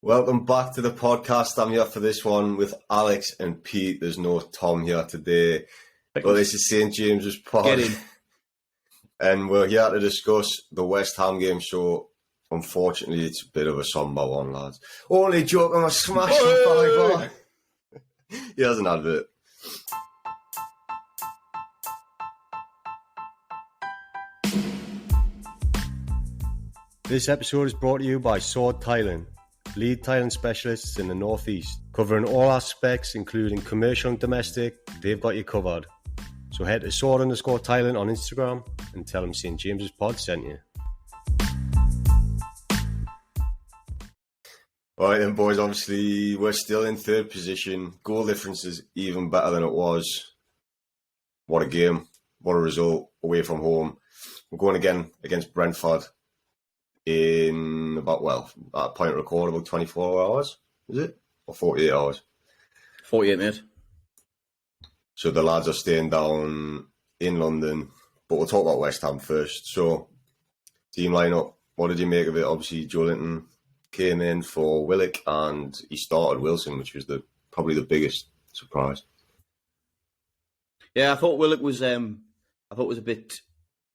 Welcome back to the podcast. I'm here for this one with Alex and Pete. There's no Tom here today. But this is St. James's Pod. And we're here to discuss the West Ham game. So, unfortunately, it's a bit of a somber one, lads. Only joking, I'm smashing by. He hasn't had it. This episode is brought to you by Sword Tiling, lead tiling specialists in the Northeast, covering all aspects including commercial and domestic. They've got you covered. So head to sword_tiling on Instagram and tell them St. James's Pod sent you. Alright then, boys, obviously we're still in third position. Goal difference is even better than it was. What a game. What a result away from home. We're going again against Brentford in about, at point of record, about 24 hours, is it? Or 48 hours? 48, mate. So the lads are staying down in London, but we'll talk about West Ham first. So, team lineup, what did you make of it? Obviously, Joelinton came in for Willock and he started Wilson, which was probably the biggest surprise. Yeah, I thought Willock was, a bit,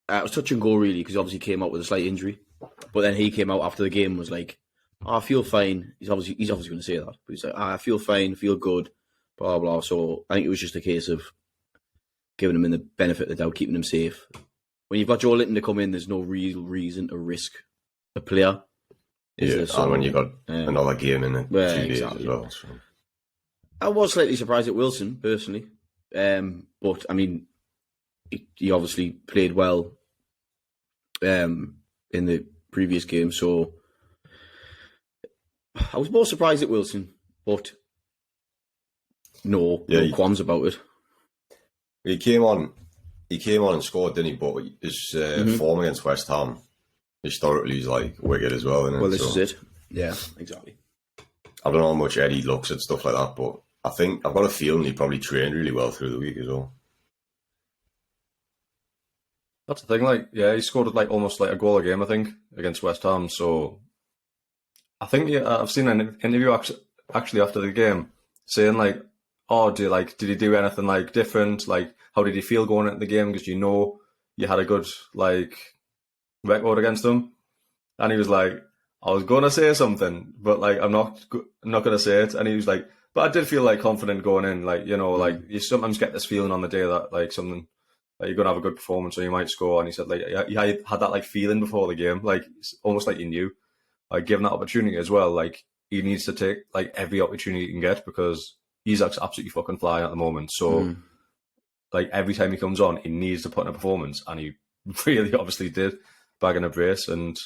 it was touch and go really, because he obviously came out with a slight injury. But then he came out after the game and was like, I feel fine. He's obviously going to say that. But he's like, I feel fine, feel good, blah, blah. So I think it was just a case of giving him the benefit of the doubt, keeping him safe. When you've got Joelinton to come in, there's no real reason to risk a player. And when you've got another game in a few days as well. So. I was slightly surprised at Wilson, personally. But, I mean, he obviously played well in the previous game, so I was more surprised at Wilson, but no qualms about it. He came on and scored, didn't he? But his form against West Ham historically is like wicked as well, isn't it? Well, this is it. Yeah, exactly. I don't know how much Eddie looks at stuff like that, but I think I've got a feeling he probably trained really well through the week as well. That's the thing, he scored almost a goal a game, I think, against West Ham. So I think I've seen an interview actually after the game saying did he do anything different? How did he feel going into the game? Because you had a good record against them, and he was like, I was gonna say something, but I'm not gonna say it. And he was like, but I did feel confident going in. You sometimes get this feeling on the day that something. You're going to have a good performance or you might score. And he said, he had that, feeling before the game. It's almost like he knew. Given that opportunity as well, he needs to take, every opportunity he can get because he's absolutely fucking flying at the moment. So, every time he comes on, he needs to put in a performance. And he really obviously did, bagging a brace. And,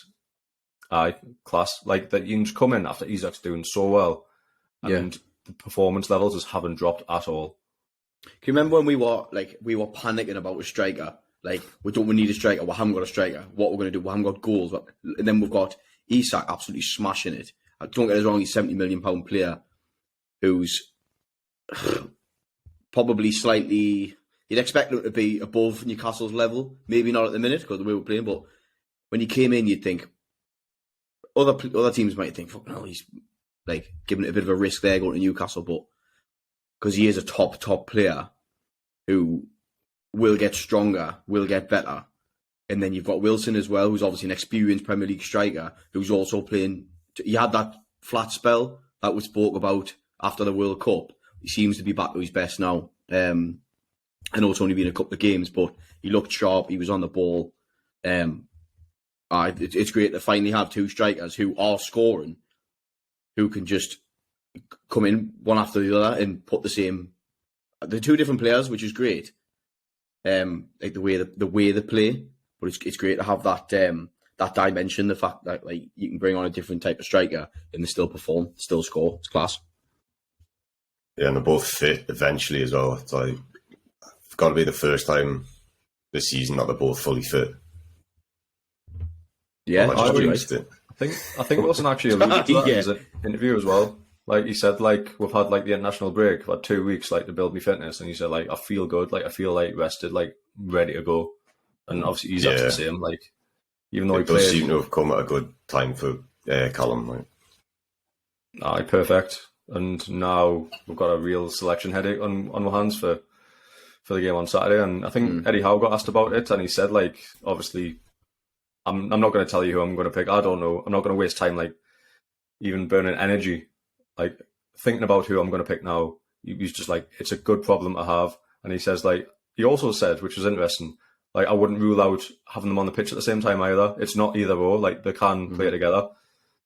class. That you can just come in after Isak's doing so well. And the performance levels just haven't dropped at all. Can you remember when we were panicking about a striker? We need a striker. We haven't got a striker. What we're going to do? We haven't got goals. And then we've got Isak absolutely smashing it. Don't get us wrong. He's a £70 million player who's probably slightly. You'd expect him to be above Newcastle's level. Maybe not at the minute because the way we're playing. But when he came in, you'd think other teams might think, "Fuck no, he's giving it a bit of a risk there going to Newcastle," but. Because he is a top player who will get stronger, will get better. And then you've got Wilson as well, who's obviously an experienced Premier League striker, who's also playing. He had that flat spell that we spoke about after the World Cup. He seems to be back to his best now. I know it's only been a couple of games, but he looked sharp. He was on the ball. It's great to finally have two strikers who are scoring, who can just come in one after the other and put they're two different players, which is great. The way they play, but it's great to have that dimension. The fact that you can bring on a different type of striker and they still perform, still score. It's class. Yeah, and they're both fit eventually as well. It's got to be the first time this season that they're both fully fit. Yeah, I think Wilson actually alluded to that in his interview as well. He said, we've had the international break, I've had 2 weeks to build my fitness, and he said I feel good, I feel rested, ready to go. And obviously he's the same, even though he does seem to have come at a good time for Callum. Aye, perfect. And now we've got a real selection headache on our hands for the game on Saturday. And I think Eddie Howe got asked about it, and he said, like, obviously, I'm not going to tell you who I'm going to pick. I don't know. I'm not going to waste time, like, even burning energy, like, thinking about who I'm going to pick now. He's just like, it's a good problem to have. And he says, like, he also said, which was interesting, like, I wouldn't rule out having them on the pitch at the same time either. It's not either or, like, they can play together.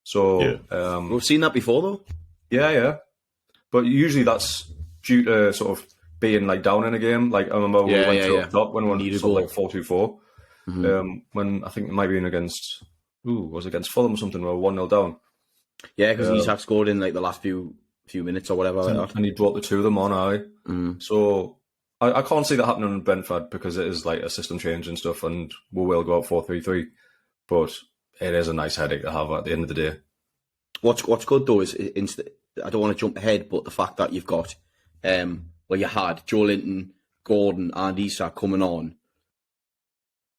So we've seen that before, though. Yeah. But usually that's due to sort of being, like, down in a game. Like, I remember we went to the top when we won sort of like 4-2-4. When I think it might be against, was it against Fulham or something, we were 1-0 down. Yeah, because Isak scored in, like, the last few minutes or whatever. And he brought the two of them on, So I can't see that happening in Brentford because it is, like, a system change and stuff, and we will go up 4-3-3. But it is a nice headache to have at the end of the day. What's good, though, is I don't want to jump ahead, but the fact that you've got, you had Joe Linton, Gordon and Isak coming on.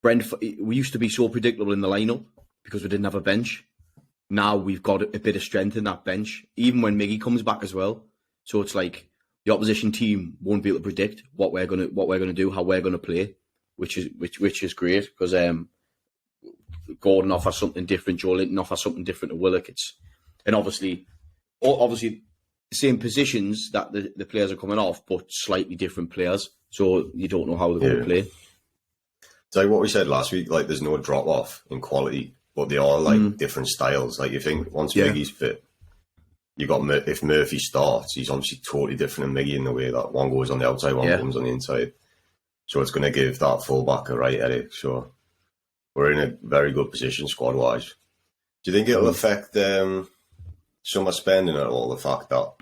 Brentford, we used to be so predictable in the lineup because we didn't have a bench. Now we've got a bit of strength in that bench, even when Miggy comes back as well. So it's like the opposition team won't be able to predict what we're gonna do, how we're gonna play, which is great because Gordon offers something different, Joe Linton offers something different to Willock. And obviously the same positions that the players are coming off, but slightly different players. So you don't know how they're going to play. It's like what we said last week. Like, there's no drop off in quality, but they are like different styles. Like, you think once Miggy's fit, you got if Murphy starts, he's obviously totally different than Miggy in the way that one goes on the outside, one comes on the inside. So it's going to give that fullback a right headache. So we're in a very good position squad wise. Do you think it'll affect summer spending at all? The fact that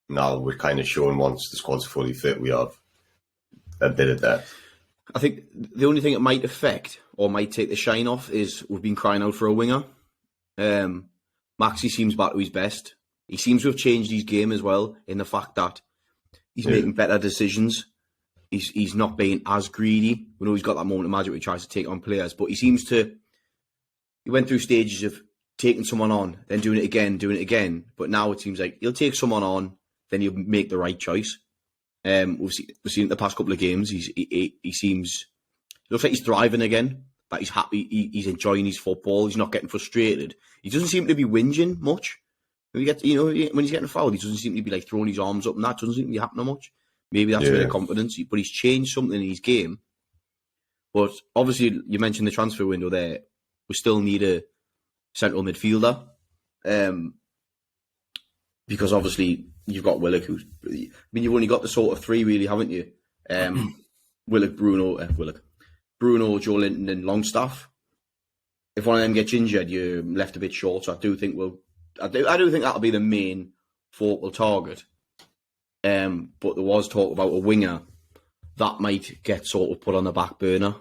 now we're kind of showing once the squad's fully fit, we have a bit of depth. I think the only thing it might affect or might take the shine off is we've been crying out for a winger. Maxi seems back to his best. He seems to have changed his game as well in the fact that he's making better decisions. He's not being as greedy. We know he's got that moment of magic where he tries to take on players, but he went through stages of taking someone on, then doing it again. But now it seems like he'll take someone on, then he'll make the right choice. We've seen it the past couple of games. He looks like he's thriving again. That he's happy. He's enjoying his football. He's not getting frustrated. He doesn't seem to be whinging much. When he's getting fouled, he doesn't seem to be like throwing his arms up, and that doesn't seem to be happening much. Maybe that's a bit of confidence, but he's changed something in his game. But obviously, you mentioned the transfer window there. We still need a central midfielder, because obviously you've got Willock, you've only got the sort of three really, haven't you? Willock, Bruno, Joe Linton and Longstaff. If one of them gets injured, you're left a bit short. So I do think that'll be the main focal target. But there was talk about a winger that might get sort of put on the back burner.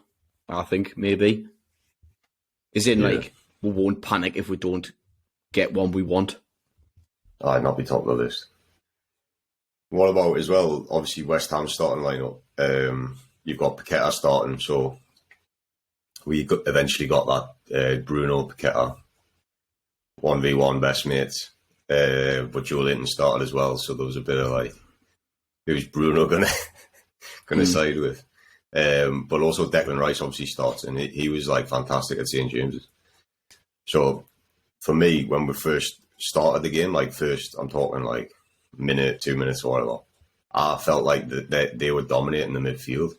I think maybe, like, we won't panic if we don't get one we want. I'd not be top of the list. What about as well? Obviously, West Ham starting lineup. You've got Paqueta starting, so we eventually got that Bruno Paqueta 1v1 best mates. But Joe Linton started as well, so there was a bit of like, who's Bruno gonna side with? But also Declan Rice obviously starts, and he was like fantastic at St James's. So for me, when we first started the game, like first, I'm talking like minute, 2 minutes or whatever, I felt like that they were dominating the midfield.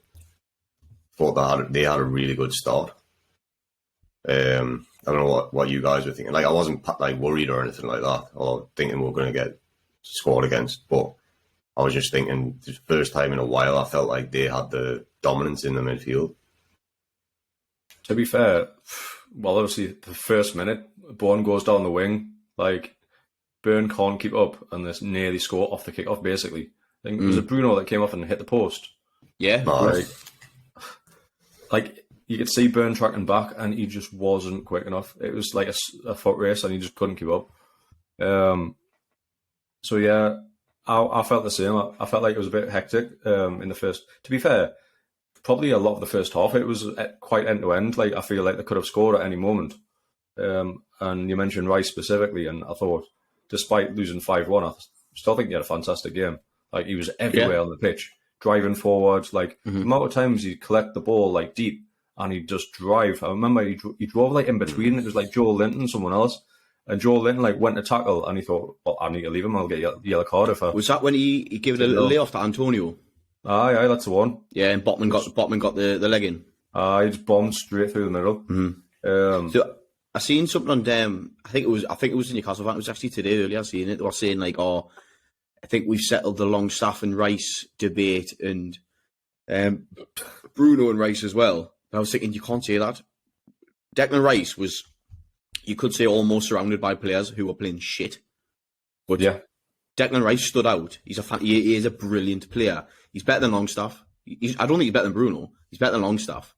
Thought they had a really good start. I don't know what you guys were thinking. Like, I wasn't like worried or anything like that, or thinking we were going to get scored against. But I was just thinking, the first time in a while, I felt like they had the dominance in the midfield. To be fair, well, obviously the first minute, Bourne goes down the wing. Like, Burn can't keep up, and they nearly score off the kick-off, basically. I think it was Bruno that came off and hit the post. Yeah. Like, you could see Burn tracking back, and he just wasn't quick enough. It was like a foot race, and he just couldn't keep up. So yeah, I felt the same. I felt like it was a bit hectic in the first. To be fair, probably a lot of the first half, it was quite end to end. Like, I feel like they could have scored at any moment. And you mentioned Rice specifically, and I thought despite losing 5-1, I still think he had a fantastic game. Like, he was everywhere on the pitch, driving forward. Like, the amount of times he'd collect the ball, like, deep, and he'd just drive. I remember he drove, like, in between. It was like Joel Linton and someone else. And Joel Linton, like, went to tackle, and he thought, well, I need to leave him. I'll get a yellow card if I... Was that when he gave it a little layoff to Antonio? Aye, that's the one. Yeah, and Botman got the leg in. He just bombed straight through the middle. So I seen something on them. I think it was the Newcastle fan. It was actually today earlier. I seen it. They were saying like, "Oh, I think we've settled the Longstaff and Rice debate, and Bruno and Rice as well." And I was thinking, you can't say that. Declan Rice was, you could say, almost surrounded by players who were playing shit. But yeah, Declan Rice stood out. He is a brilliant player. He's better than Longstaff. I don't think he's better than Bruno. He's better than Longstaff.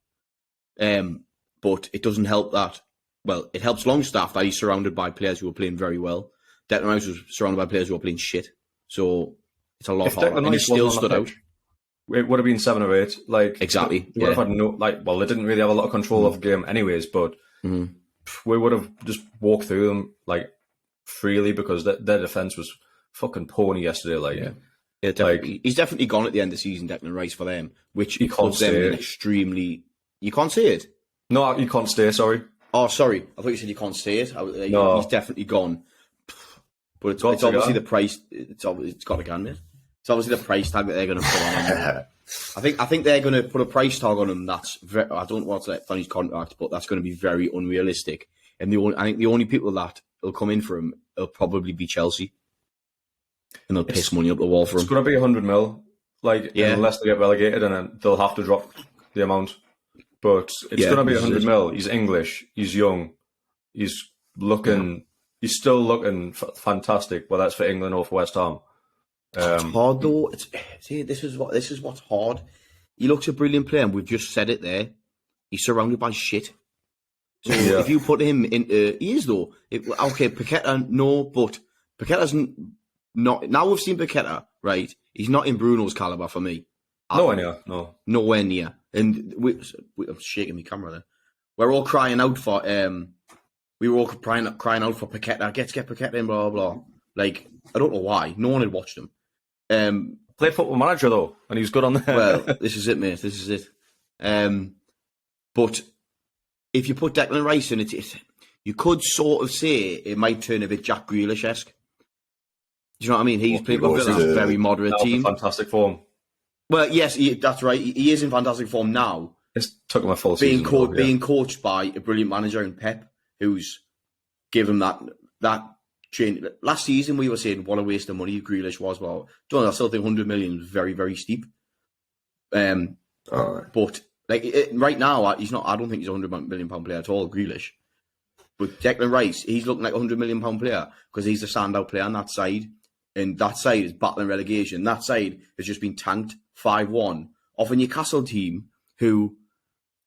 But it doesn't help that. Well, it helps Longstaff that he's surrounded by players who are playing very well. Declan Rice was surrounded by players who are playing shit. So it's a lot harder. And he still stood out. It would have been 7 or 8. Like, exactly. They would have had they didn't really have a lot of control of the game anyways, but we would have just walked through them like freely because their defence was fucking pony yesterday. Like, yeah, definitely. He's definitely gone at the end of the season, Declan Rice, for them, which puts them in extremely... You can't say it? No, you can't stay, sorry. Oh, sorry. I thought you said you can't say it. No. He's definitely gone. But it's obviously the price... It's got to go, mate. It's obviously the price tag that they're going to put on him. I think they're going to put a price tag on him that's very... I don't want to let on his contract, but that's going to be very unrealistic. And I think the only people that will come in for him will probably be Chelsea. And they'll piss money up the wall for him. It's going to be 100 mil. Like, unless they get relegated, and then they'll have to drop the amount. But it's going to be 100 mil. He's English. He's young. He's looking... Yeah. He's still looking fantastic, whether that's for England or for West Ham. It's hard though. This is what's hard. He looks a brilliant player, and we've just said it there. He's surrounded by shit. So if you put him in, he is though. Paqueta, no, but Paqueta's not. Now we've seen Paqueta, right? He's not in Bruno's caliber for me. Nowhere near. No, nowhere near. And I'm shaking my camera there. We're all crying out for. We were all crying out for Paqueta. Get Paqueta in, blah blah blah. Like, I don't know why. No one had watched him. Played Football Manager though, and he was good on there. Well, this is it, mate. This is it. But if you put Declan Rice in it, you could sort of say it might turn a bit Jack Grealish-esque. Do you know what I mean? He's playing with a very moderate team. Fantastic form. Well, yes, that's right. He is in fantastic form now. It's took him a full season. Being coached by a brilliant manager in Pep, who's given that change. Last season, we were saying what a waste of money Grealish was. Well, I still think 100 million is very, very steep. But right now, he's not. I don't think he's a £100 million player at all, Grealish. But Declan Rice, he's looking like a £100 million player because he's the standout player on that side, and that side is battling relegation. That side has just been tanked 5-1 off a Newcastle team who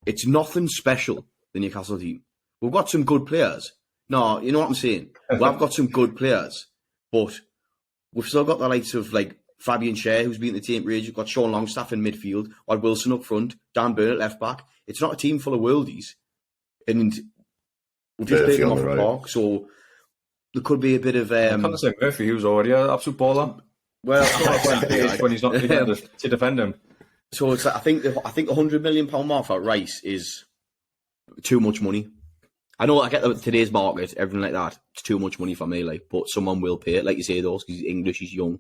it's nothing special. The Newcastle team, we've got some good players. No, you know what I'm saying? We've got some good players, but we've still got the likes of like Fabian Schär, who's been in the team for ages. We've got Sean Longstaff in midfield, or Wilson up front, Dan Burn at left back. It's not a team full of worldies, and we've just played them off the park. So there could be a bit of. I can't say Murphy, who's already an absolute baller. Well, when he's not to defend him. So it's, I think £100 million mark for Rice is too much money. I know I get that today's market, everything like that. It's too much money for me, but someone will pay it, like you say, though, because he's English, he's young.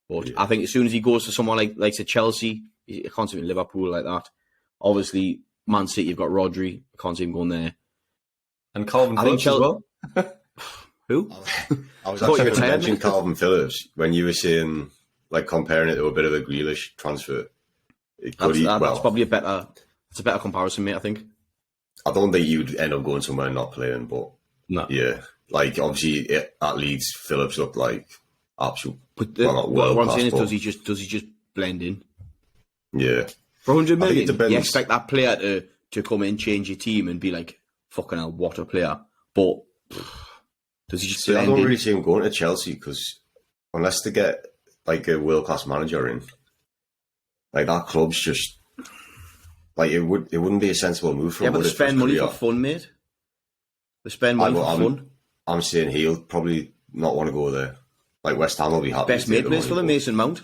But I think as soon as he goes to someone like say Chelsea, I can't see him in Liverpool like that. Obviously, Man City, you've got Rodri. I can't see him going there. And Calvin Phillips as well. Who? I was actually going to mention Calvin Phillips when you were saying, like, comparing it to a bit of a Grealish transfer. That's probably a better comparison, mate, I think. I don't think you'd end up going somewhere and not playing, but no. Yeah, like obviously at Leeds, Phillips looked like absolute. But what I'm saying is, does he just blend in? Yeah, for 100 million, you expect that player to come in, change your team, and be like, "Fucking hell, what a player!" But does he just blend in? I don't really see him going to Chelsea because unless they get like a world class manager in, like that club's just. Like it wouldn't be a sensible move for him. Yeah, but they spend money for fun, mate. They spend money for fun. I'm saying he'll probably not want to go there. Like West Ham will be happy. Best mate plays for them, Mason Mount.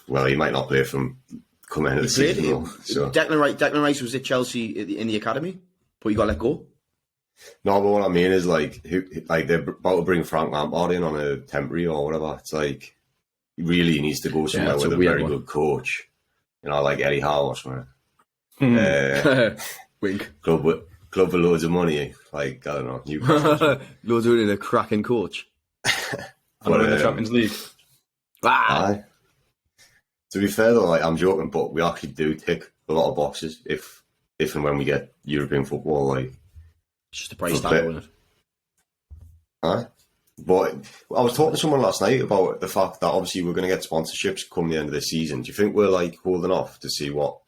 Well, he might not play from coming into the season. Though, so. Declan Rice was at Chelsea in the academy, but he got let go. No, but what I mean is like they're about to bring Frank Lampard in on a temporary or whatever. It's like he really needs to go somewhere with a very good coach. You know, like Eddie Howe or something. Wink. Club with loads of money. Like, I don't know, Newcastle. Loads of money and a cracking coach. And in the Champions League. Wow. To be fair though, like I'm joking, but we actually do tick a lot of boxes if and when we get European football. Like, it's just a price tag, isn't it? But I was talking to someone last night about the fact that obviously we're going to get sponsorships come the end of the season. Do you think we're like holding off to see what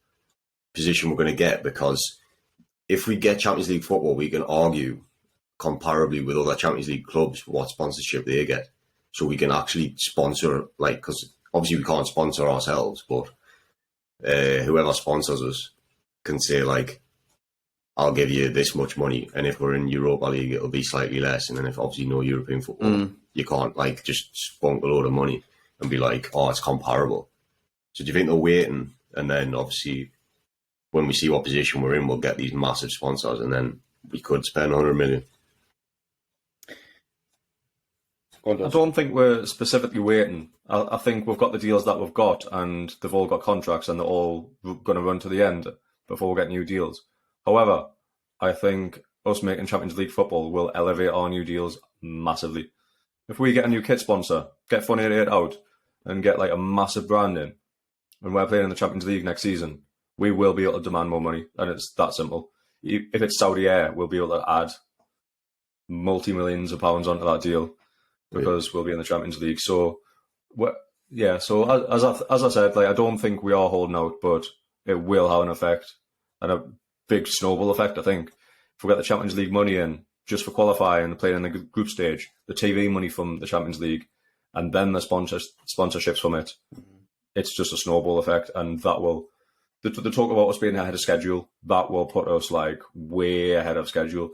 position we're going to get? Because if we get Champions League football, we can argue comparably with other Champions League clubs what sponsorship they get. So we can actually sponsor, like, because obviously we can't sponsor ourselves, but whoever sponsors us can say, like, I'll give you this much money, and if we're in Europa League, it'll be slightly less. And then if obviously no European football, you can't like just spunk a load of money and be like, oh, it's comparable. So do you think they're waiting, and then obviously when we see what position we're in, we'll get these massive sponsors, and then we could spend 100 million? I don't think we're specifically waiting. I think we've got the deals that we've got, and they've all got contracts, and they're all going to run to the end before we get new deals. However, I think us making Champions League football will elevate our new deals massively. If we get a new kit sponsor, get Fun 88 out, and get like a massive branding, and we're playing in the Champions League next season, we will be able to demand more money, and it's that simple. If it's Saudi Air, we'll be able to add multi-millions of pounds onto that deal because we'll be in the Champions League. So, So as I said, like I don't think we are holding out, but it will have an effect, and a big snowball effect, I think. If we get the Champions League money in just for qualifying and playing in the group stage, the TV money from the Champions League, and then the sponsorships from it, it's just a snowball effect, and that will, the talk about us being ahead of schedule, that will put us like way ahead of schedule.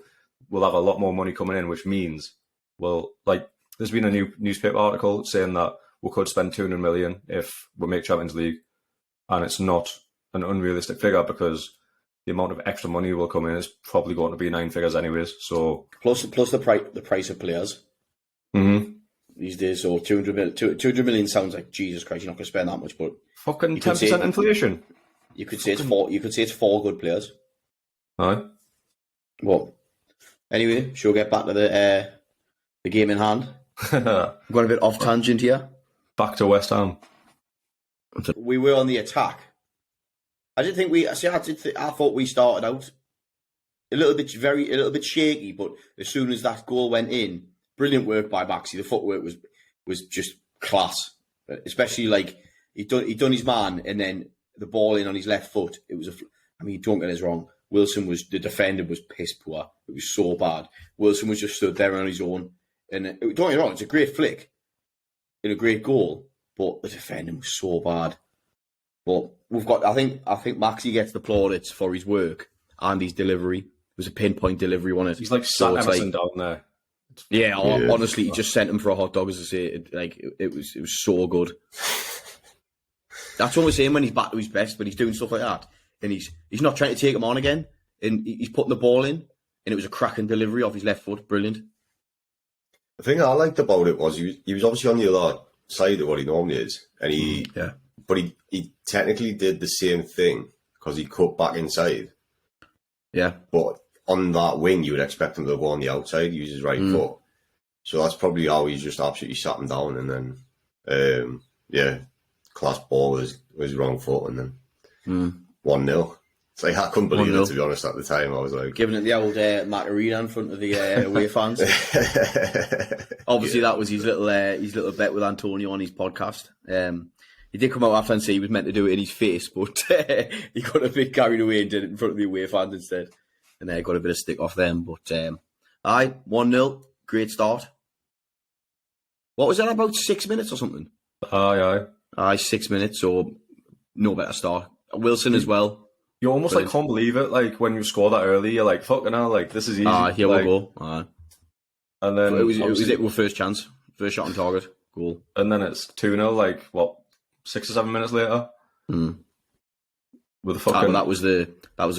We'll have a lot more money coming in, which means, well, like there's been a new newspaper article saying that we could spend 200 million if we make Champions League, and it's not an unrealistic figure because the amount of extra money will come in is probably going to be 9 figures anyways. So plus the price of players these days. So 200 million sounds like Jesus Christ. You're not going to spend that much, but fucking 10% inflation. You could say it's 4 good players. Aye. Well, anyway, shall we get back to the game in hand? We've gone a bit off tangent here. Back to West Ham. We were on the attack. I didn't think I thought we started out a little bit shaky, but as soon as that goal went in, brilliant work by Maxi. The footwork was just class, especially like he done his man, and then the ball in on his left foot. It was don't get us wrong. The defender was piss poor. It was so bad. Wilson was just stood there on his own, and don't get me wrong, it's a great flick and a great goal, but the defending was so bad. But we've got. I think Maxi gets the plaudits for his work and his delivery. It was a pinpoint delivery, wasn't it? He's like sat Emerson down there. Yeah, honestly, he just sent him for a hot dog, as I say. It was so good. That's what we're saying when he's back to his best, when he's doing stuff like that, and he's not trying to take him on again, and he's putting the ball in, and it was a cracking delivery off his left foot, brilliant. The thing I liked about it was he was obviously on the other side of what he normally is, and but he technically did the same thing because he cut back inside. Yeah. But on that wing, you would expect him to go on the outside, use his right foot. So that's probably how he's just absolutely sat him down, and then, class ball was wrong foot, and then 1-0. It's like, I couldn't believe it, to be honest, at the time. I was like... Giving it the old Macarena in front of the away fans. Obviously, that was his little bet with Antonio on his podcast. He did come out after and say he was meant to do it in his face, but he got a bit carried away and did it in front of the away fans instead. And got a bit of stick off them. But, 1-0, great start. What was that, about 6 minutes or something? Aye, 6 minutes, so no better start. Wilson as well. You almost like can't believe it. Like when you score that early, you're like, fucking hell, like this is easy. Here we go. And then it was first chance, first shot on target, goal. And then it's 2-0, like, what, 6 or 7 minutes later? With a fucking... that was a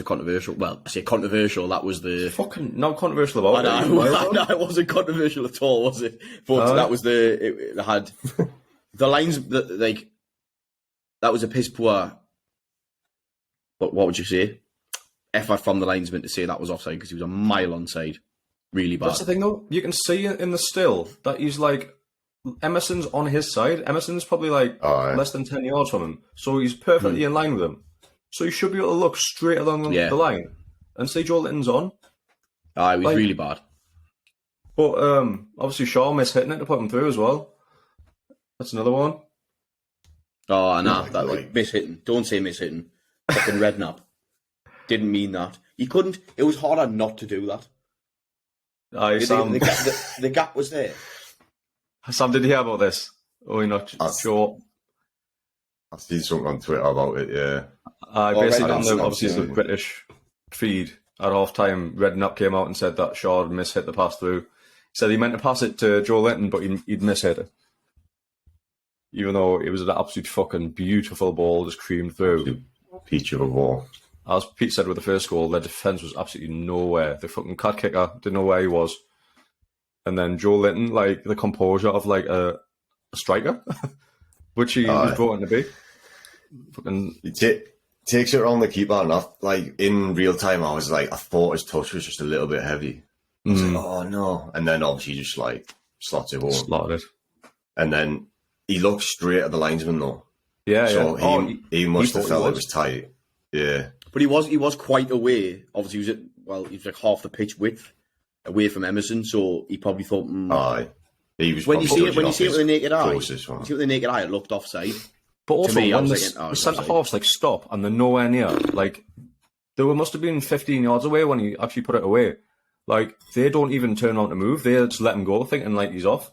controversial... Well, I say controversial, that was the... Fucking not controversial about it. No, it wasn't controversial at all, was it? But that was it had... The lines, that was a piss poor... But what would you say? Effort from the linesman to say that was offside because he was a mile onside. Really bad. That's the thing, though. You can see in the still that he's like... Emerson's on his side. Emerson's probably like less than 10 yards from him. So he's perfectly in line with him. So you should be able to look straight along the line and see Joe Linton's on. It was really bad. But obviously Shaw mishitting it to put him through as well. That's another one. Oh, no, that like mishitting. Don't say mishitting. Fucking redknapp. Didn't mean that. You couldn't. It was harder not to do that. Sam, the gap was there. Sam, did you hear about this? Oh, you're not sure. I've seen something on Twitter about it, yeah. Basically, obviously, the British feed at half time, Redknapp came out and said that Shaw had mishit the pass through. He said he meant to pass it to Joe Linton, but he'd mishit it. Even though it was an absolute fucking beautiful ball just creamed through. Peach of a ball. As Pete said with the first goal, their defence was absolutely nowhere. The fucking cat kicker didn't know where he was. And then Joe Linton, like the composure of like a striker, which he was brought in to be. Fucking... He takes it around the keeper, and like in real time, I thought his touch was just a little bit heavy. I was like, oh no. And then obviously just like slots it home. Slotted it. And then he looked straight at the linesman though. Yeah, so he must have felt it was tight. Yeah. But he was quite away. Obviously, he was like half the pitch width away from Emerson, so he probably thought. He was when you see it with the naked eye, it looked offside. But also, when the centre halves like stop and they're nowhere near, like they must have been 15 yards away when he actually put it away. Like they don't even turn on to move; they just let him go, thinking like he's off.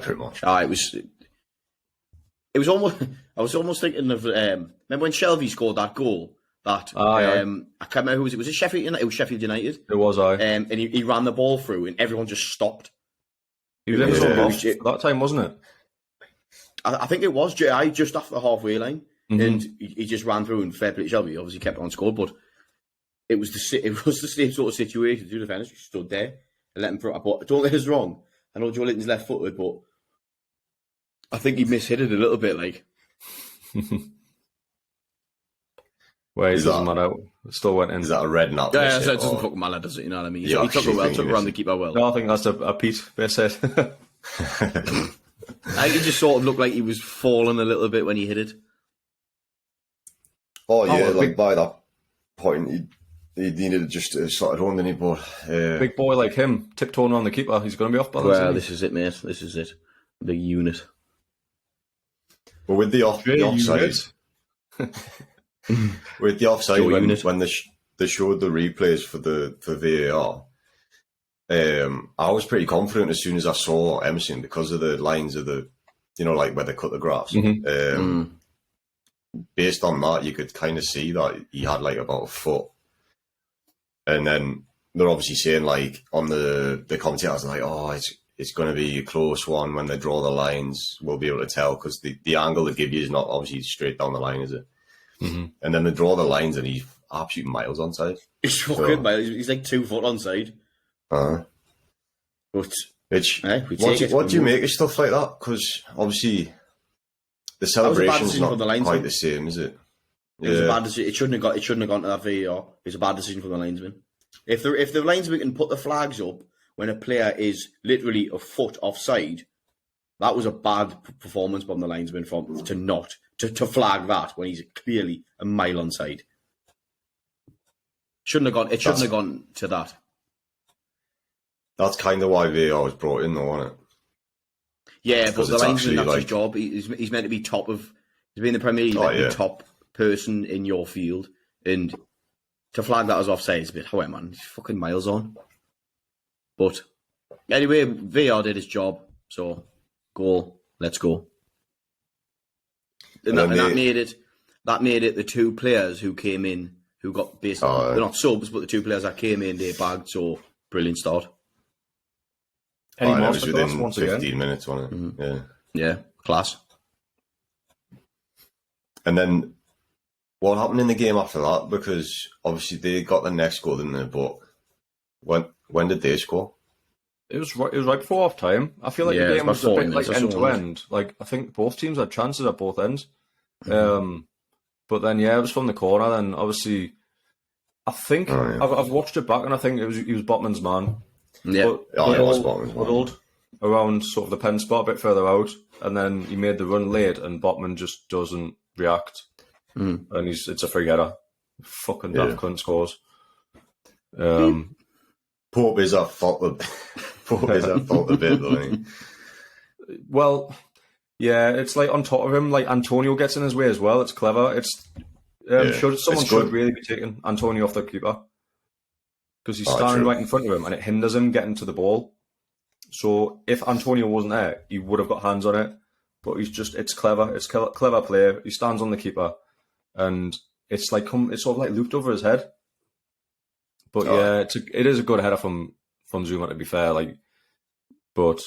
Pretty much. It was almost. I was almost thinking of remember when Shelby scored that goal. I can't remember who was it. Was it Sheffield United? It was Sheffield United. It was and he ran the ball through, and everyone just stopped. He was in his own box at that time, wasn't it? I think it was just after the halfway line, and he just ran through and fair play to Shelby. Obviously kept on scored, but it was the same sort of situation. Two defenders just stood there and let him through. But don't get us wrong. I know Joe Linton's left-footed, but I think he mishit it a little bit. Like, well, it doesn't matter. It still went in. Is that a Redknapp? Yeah, so it doesn't fucking matter, does it? You know what I mean? He took it well, took around the keeper well. No, I think that's a Pete best hit. I think he just sort of looked like he was falling a little bit when he hit it. Oh yeah, by that point, he needed just to start on, didn't he? But big boy like him, tiptoeing on the keeper, he's going to be off balance. Well, this is it, mate. This is it. Big unit. But with the offside, with the offside, when they showed the replays for VAR, I was pretty confident as soon as I saw Emerson because of the lines of the, like where they cut the grass. Based on that, you could kind of see that he had like about a foot. And then they're obviously saying like on the commentators like, oh, it's going to be a close one when they draw the lines. We'll be able to tell because the angle they give you is not obviously straight down the line, is it? And then they draw the lines and he's absolute miles onside. He's fucking miles. He's like 2 foot onside. But what do you make of stuff like that? Because obviously the celebration's not quite the same, is it? It was a bad decision. It shouldn't have gone to that VAR. It was a bad decision from the linesman. If the linesman can put the flags up when a player is literally a foot offside, that was a bad performance from the linesman to flag that when he's clearly a mile onside. It shouldn't have gone to that. That's kind of why VAR was brought in, though, wasn't it? Yeah, but the linesman, that's his job. He's meant to be top of. He's been in the Premier League, the top person in your field, and to flag that as offside is a bit, however, man, he's fucking miles on. But anyway, VAR did his job, so goal, let's go. And that made it the two players who came in, who got basically, they're not subs, but the two players that came in, they bagged, so brilliant start. Eddie It was Masterclass within once 15 again. minutes, wasn't it? Mm-hmm. Yeah, class. And then what happened in the game after that? Because obviously they got the next goal, didn't they? But when did they score? It was right before half time. I feel like Yeah, the it game was was about a 40 bit like minutes or end so, to wasn't end. Like I think both teams had chances at both ends. Mm-hmm. But then it was from the corner. Then obviously, I think I've watched it back, and I think he was Botman's man. Yeah. But It was Botman's man. huddled around sort of the pen spot a bit further out, and then he made the run late, and Botman just doesn't react, and it's a free header. Fucking daft cunt scores. Pope is at fault. Pope is at fault a bit, though. Ain't he? Well, yeah, it's like on top of him, like Antonio gets in his way as well. It's clever. Someone should really be taking Antonio off the keeper because he's standing right in front of him, and it hinders him getting to the ball. So if Antonio wasn't there, he would have got hands on it. But it's clever. It's clever play. He stands on the keeper, and it's sort of like looped over his head. But it is a good header from Zuma, to be fair. Like, but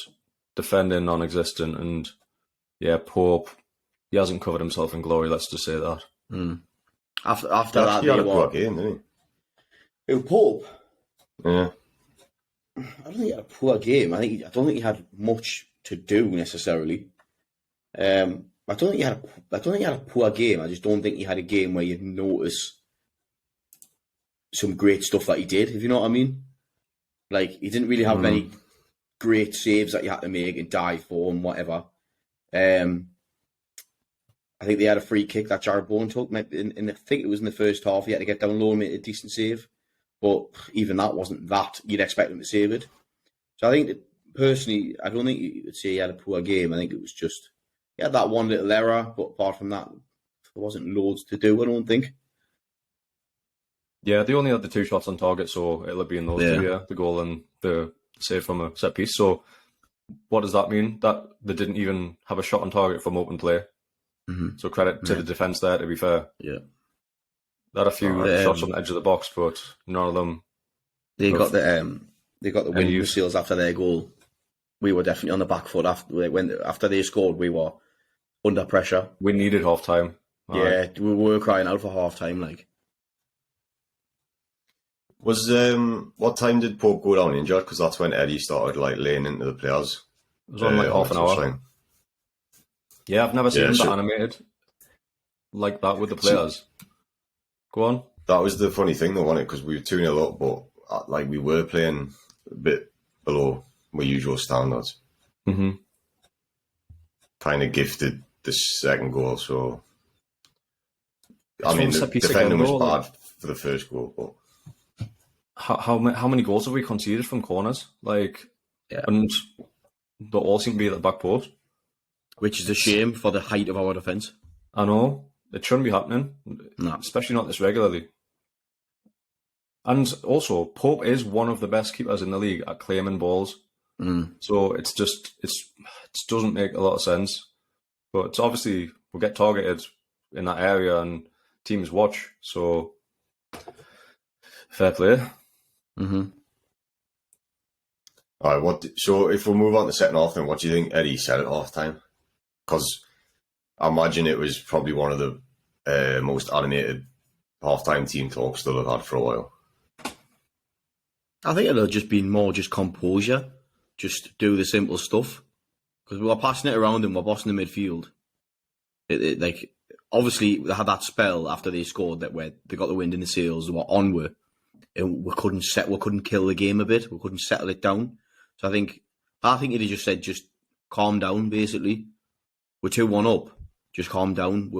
defending non-existent, and Pope, he hasn't covered himself in glory. Let's just say that. After that, he had a poor game, didn't he? Who, Pope? Yeah. I don't think he had a poor game. I don't think he had much to do necessarily. I don't think he had a poor game. I just don't think he had a game where you'd notice some great stuff that he did, if you know what I mean. Like, he didn't really have many great saves that you had to make and dive for and whatever. I think they had a free kick that Jared Bourne took. I think it was in the first half. He had to get down low and make a decent save. But even that wasn't that. You'd expect him to save it. So I think that, personally, I don't think you would say he had a poor game. I think it was just, he had that one little error. But apart from that, there wasn't loads to do, I don't think. Yeah, they only had the 2 shots on target, so it'll be in those two, the goal and the save from a set piece. So what does that mean? That they didn't even have a shot on target from open play. Mm-hmm. So credit to the defence there, to be fair. Yeah. They had a few shots on the edge of the box, but none of them. They got the winning seals after their goal. We were definitely on the back foot after they scored. We were under pressure. We needed half time. Yeah, we were crying out for half time. Like, was what time did Pope go down injured? Because that's when Eddie started like laying into the players. It was on like half an hour. Yeah, I've never seen him that animated like that with the players. Go on. That was the funny thing, though, wasn't it? Because we were 2-0 up, but like we were playing a bit below my usual standards. Mm-hmm. Kind of gifted the second goal, so I mean, the defending was bad for the first goal, but how many goals have we conceded from corners? And they all seem to be at the back post, which is a shame for the height of our defence. I know. It shouldn't be happening, especially not this regularly. And also, Pope is one of the best keepers in the league at claiming balls. So it doesn't make a lot of sense. But it's obviously, we'll get targeted in that area and teams watch. So, fair play. Mm-hmm. All right, so if we move on to second half, then what do you think Eddie said at half time? Because I imagine it was probably one of the most animated half-time team talks that I've had for a while. I think it'll have just been more just composure, just do the simple stuff. Because we were passing it around and we're bossing the midfield. Like, obviously, they had that spell after they scored that where they got the wind in the sails, they were onward, and we couldn't kill the game a bit, we couldn't settle it down. So I think it just said, just calm down, basically. We're 2-1 up. Just calm down.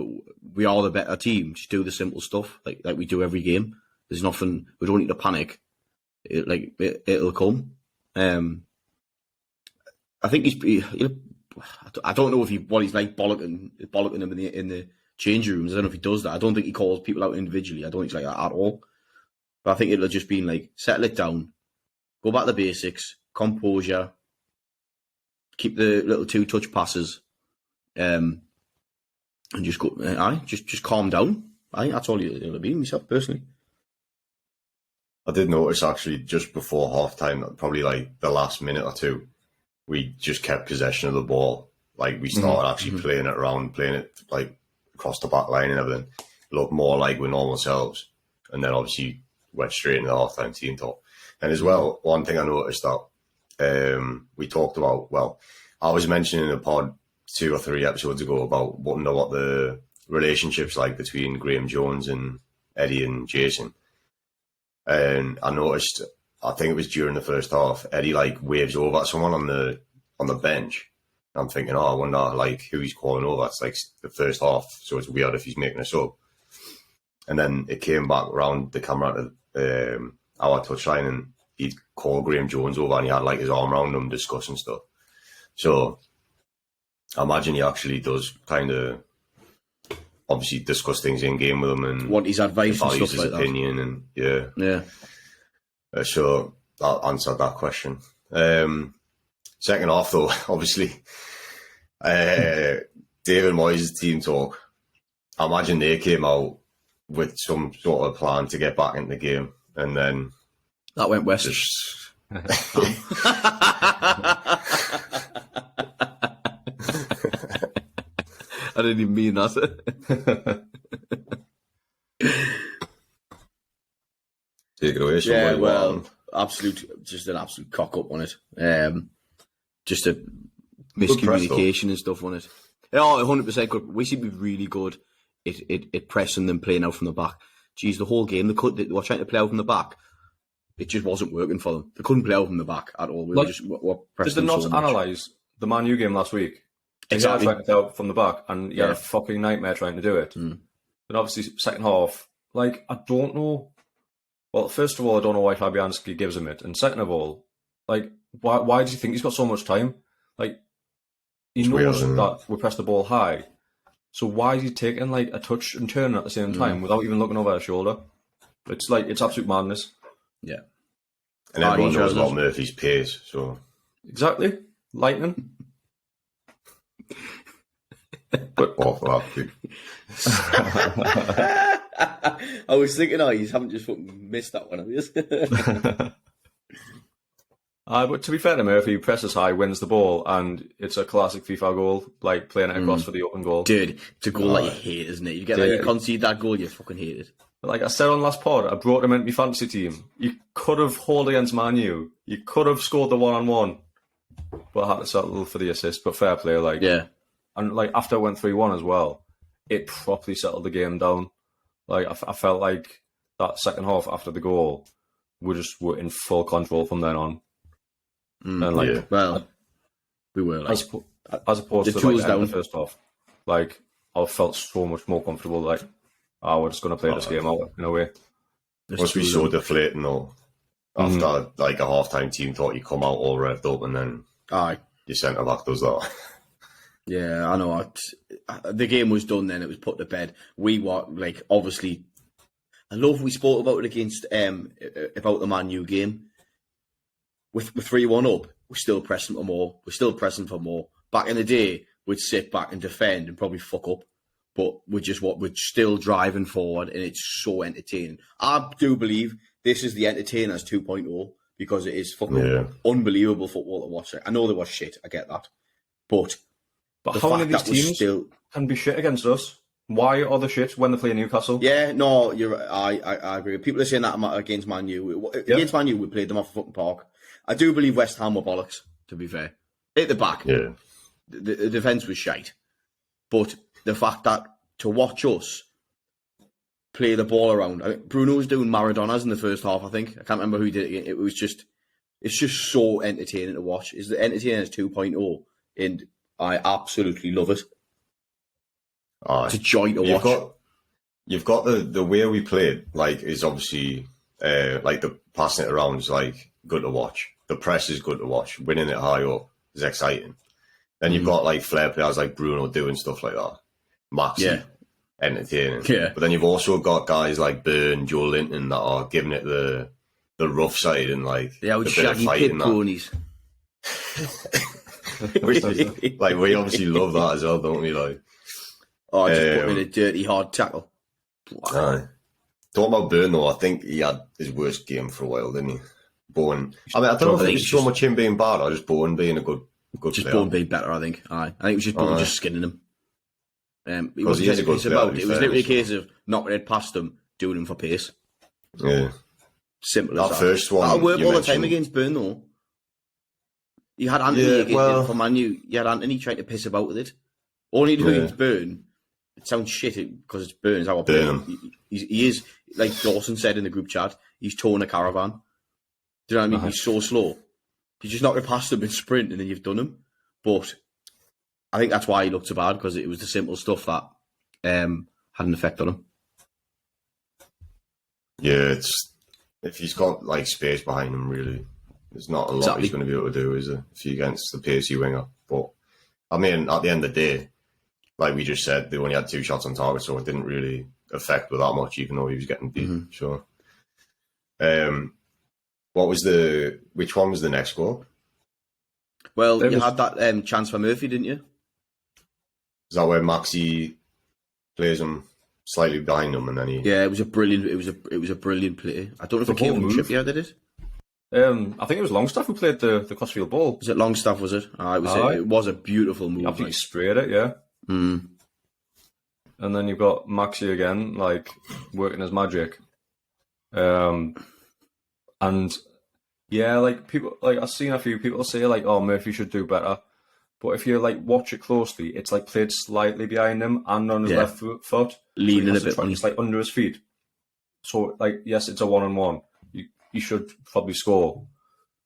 We are the better team. Just do the simple stuff like we do every game. There's nothing. We don't need to panic. It'll come. I think I don't know what he's like bollocking them in the change rooms. I don't know if he does that. I don't think he calls people out individually. I don't think he's like that at all. But I think it'll just been like, settle it down, go back to the basics, composure, keep the little 2-touch passes. And just go. Just calm down. I think that's all it'll be, myself personally. I did notice actually just before half time, probably like the last minute or two, we just kept possession of the ball. Like, we started actually playing it around, playing it like across the back line and everything. Looked more like we're normal selves. And then obviously went straight into the half-time team talk. And as well, one thing I noticed that we talked about, well, I was mentioning in the pod 2 or 3 episodes ago about wondering what the relationship's like between Graham Jones and Eddie and Jason. And I noticed, I think it was during the first half, Eddie like waves over at someone on the bench. I'm thinking, I wonder like who he's calling over. It's like the first half, so it's weird if he's making a sub. And then it came back around the camera to our touchline, and he'd called Graham Jones over, and he had like his arm around him discussing stuff. So I imagine he actually does kind of obviously discuss things in game with him and want his advice and values stuff his like opinion that. And yeah. So that answered that question. Second half, though, obviously, David Moyes' team talk. I imagine they came out with some sort of plan to get back into the game, and then that went west. I didn't even mean that. Take it away. Yeah, well, just an absolute cock up on it. Just a miscommunication and stuff on it. Oh, 100% good. We seem to be really good at pressing them, playing out from the back. Geez, the whole game, they were trying to play out from the back. It just wasn't working for them. They couldn't play out from the back at all. We're did they not analyse the Man U game last week? Exactly. Trying to play out from the back, and he had a fucking nightmare trying to do it. And obviously, second half, like, I don't know. Well, first of all, I don't know why Fabianski gives him it. And second of all, like, why does he think he's got so much time? Like, he knows that we press the ball high. So why is he taking, like, a touch and turning at the same time without even looking over his shoulder? It's like, it's absolute madness. Yeah. And everyone knows about Murphy's pace, so... Exactly. Lightning. But awful, actually. I was thinking, you haven't just fucking missed that one, have you? But to be fair to Murphy, he presses high, wins the ball, and it's a classic FIFA goal, like playing it across for the open goal. Dude, it's a goal that you hate, isn't it? You get you concede that goal, you fucking hate it. Like I said on last pod, I brought him into my fantasy team. You could have hauled against Man U. You could have scored the 1-on-1, but I had to settle for the assist. But fair play, like and like after it went 3-1 as well, it properly settled the game down. Like I felt like that second half after the goal, we were in full control from then on. And like, we were like, as opposed to like the first half, like I felt so much more comfortable. Like, we're just going to play this game out in a way. Must be so deflating though. After like a half-time team thought you come out all revved up, and then your centre back does that. Yeah, I know. The game was done then; it was put to bed. We were like, obviously, I love we spoke about it against about the Man U game. With 3-1 up, we're still pressing for more. We're still pressing for more. Back in the day, we'd sit back and defend and probably fuck up, but we're still driving forward, and it's so entertaining. I do believe this is the Entertainers 2.0 because it is fucking unbelievable football to watch. I know they was shit. I get that, but how many of these teams can be shit against us? Why are they shit when they play Newcastle? Yeah, no, you're right. I agree. People are saying that against Man U. Against Man U, we played them off a fucking park. I do believe West Ham were bollocks, to be fair. At the back, the defence was shite. But the fact that to watch us play the ball around, Bruno was doing Maradonas in the first half, I think. I can't remember who did it. It's just so entertaining to watch. It's the Entertainers 2.0, and I absolutely love it. It's a joy to watch. You've got the way we played, like, is obviously, like, the passing it around is, like, good to watch. The press is good to watch. Winning it high up is exciting. Then you've got like flair players like Bruno doing stuff like that. Maxi, entertaining. Yeah. But then you've also got guys like Byrne, Joe Linton that are giving it the rough side and like the old shaggy pit ponies. we obviously love that as well, don't we? Like, just putting in a dirty hard tackle. Talking about Byrne though, I think he had his worst game for a while, didn't he? Bowen. I mean, I don't know if it's so much him being bad or just Bowen being a good Good just player. Bone being better, I think. I think it was just Bone just skinning him. He Because he is a good player, about. It was literally a case of knocking it past him, doing him for pace. Yeah. Simple as That that. first one. That'll work you all the mentioned- time against Burn, though. You had Anthony for Man U. You had Anthony trying to piss about with it. All you do against Burn, it sounds shit because it's Burn. Is how I play. He is, like Dawson said in the group chat, he's towing a caravan. Do you know what I mean? He's so slow. You just knock it past him and sprint, and then you've done him. But I think that's why he looked so bad, because it was the simple stuff that had an effect on him. Yeah, if he's got like space behind him, really, there's not a lot he's going to be able to do, is there? If you're against the pacey winger. But I mean, at the end of the day, like we just said, they only had 2 shots on target, so it didn't really affect with that much, even though he was getting beat. Mm-hmm. Sure. Which one was the next goal? Well, you had that chance for Murphy, didn't you? Is that where Maxi plays him slightly behind him, and then he? Yeah, it was a brilliant play. I don't know if it came from Trippier, did it? I think it was Longstaff who played the crossfield ball. Was it Longstaff? Was it? It was a beautiful move. He absolutely sprayed it, yeah. Mm. And then you've got Maxi again, like working his magic. And yeah, like people, like I've seen a few people say like, "Oh, Murphy should do better." But if you like watch it closely, it's like played slightly behind him and on his left foot, leaning a bit. It's like under his feet. So like, yes, it's a 1-on-1. You should probably score.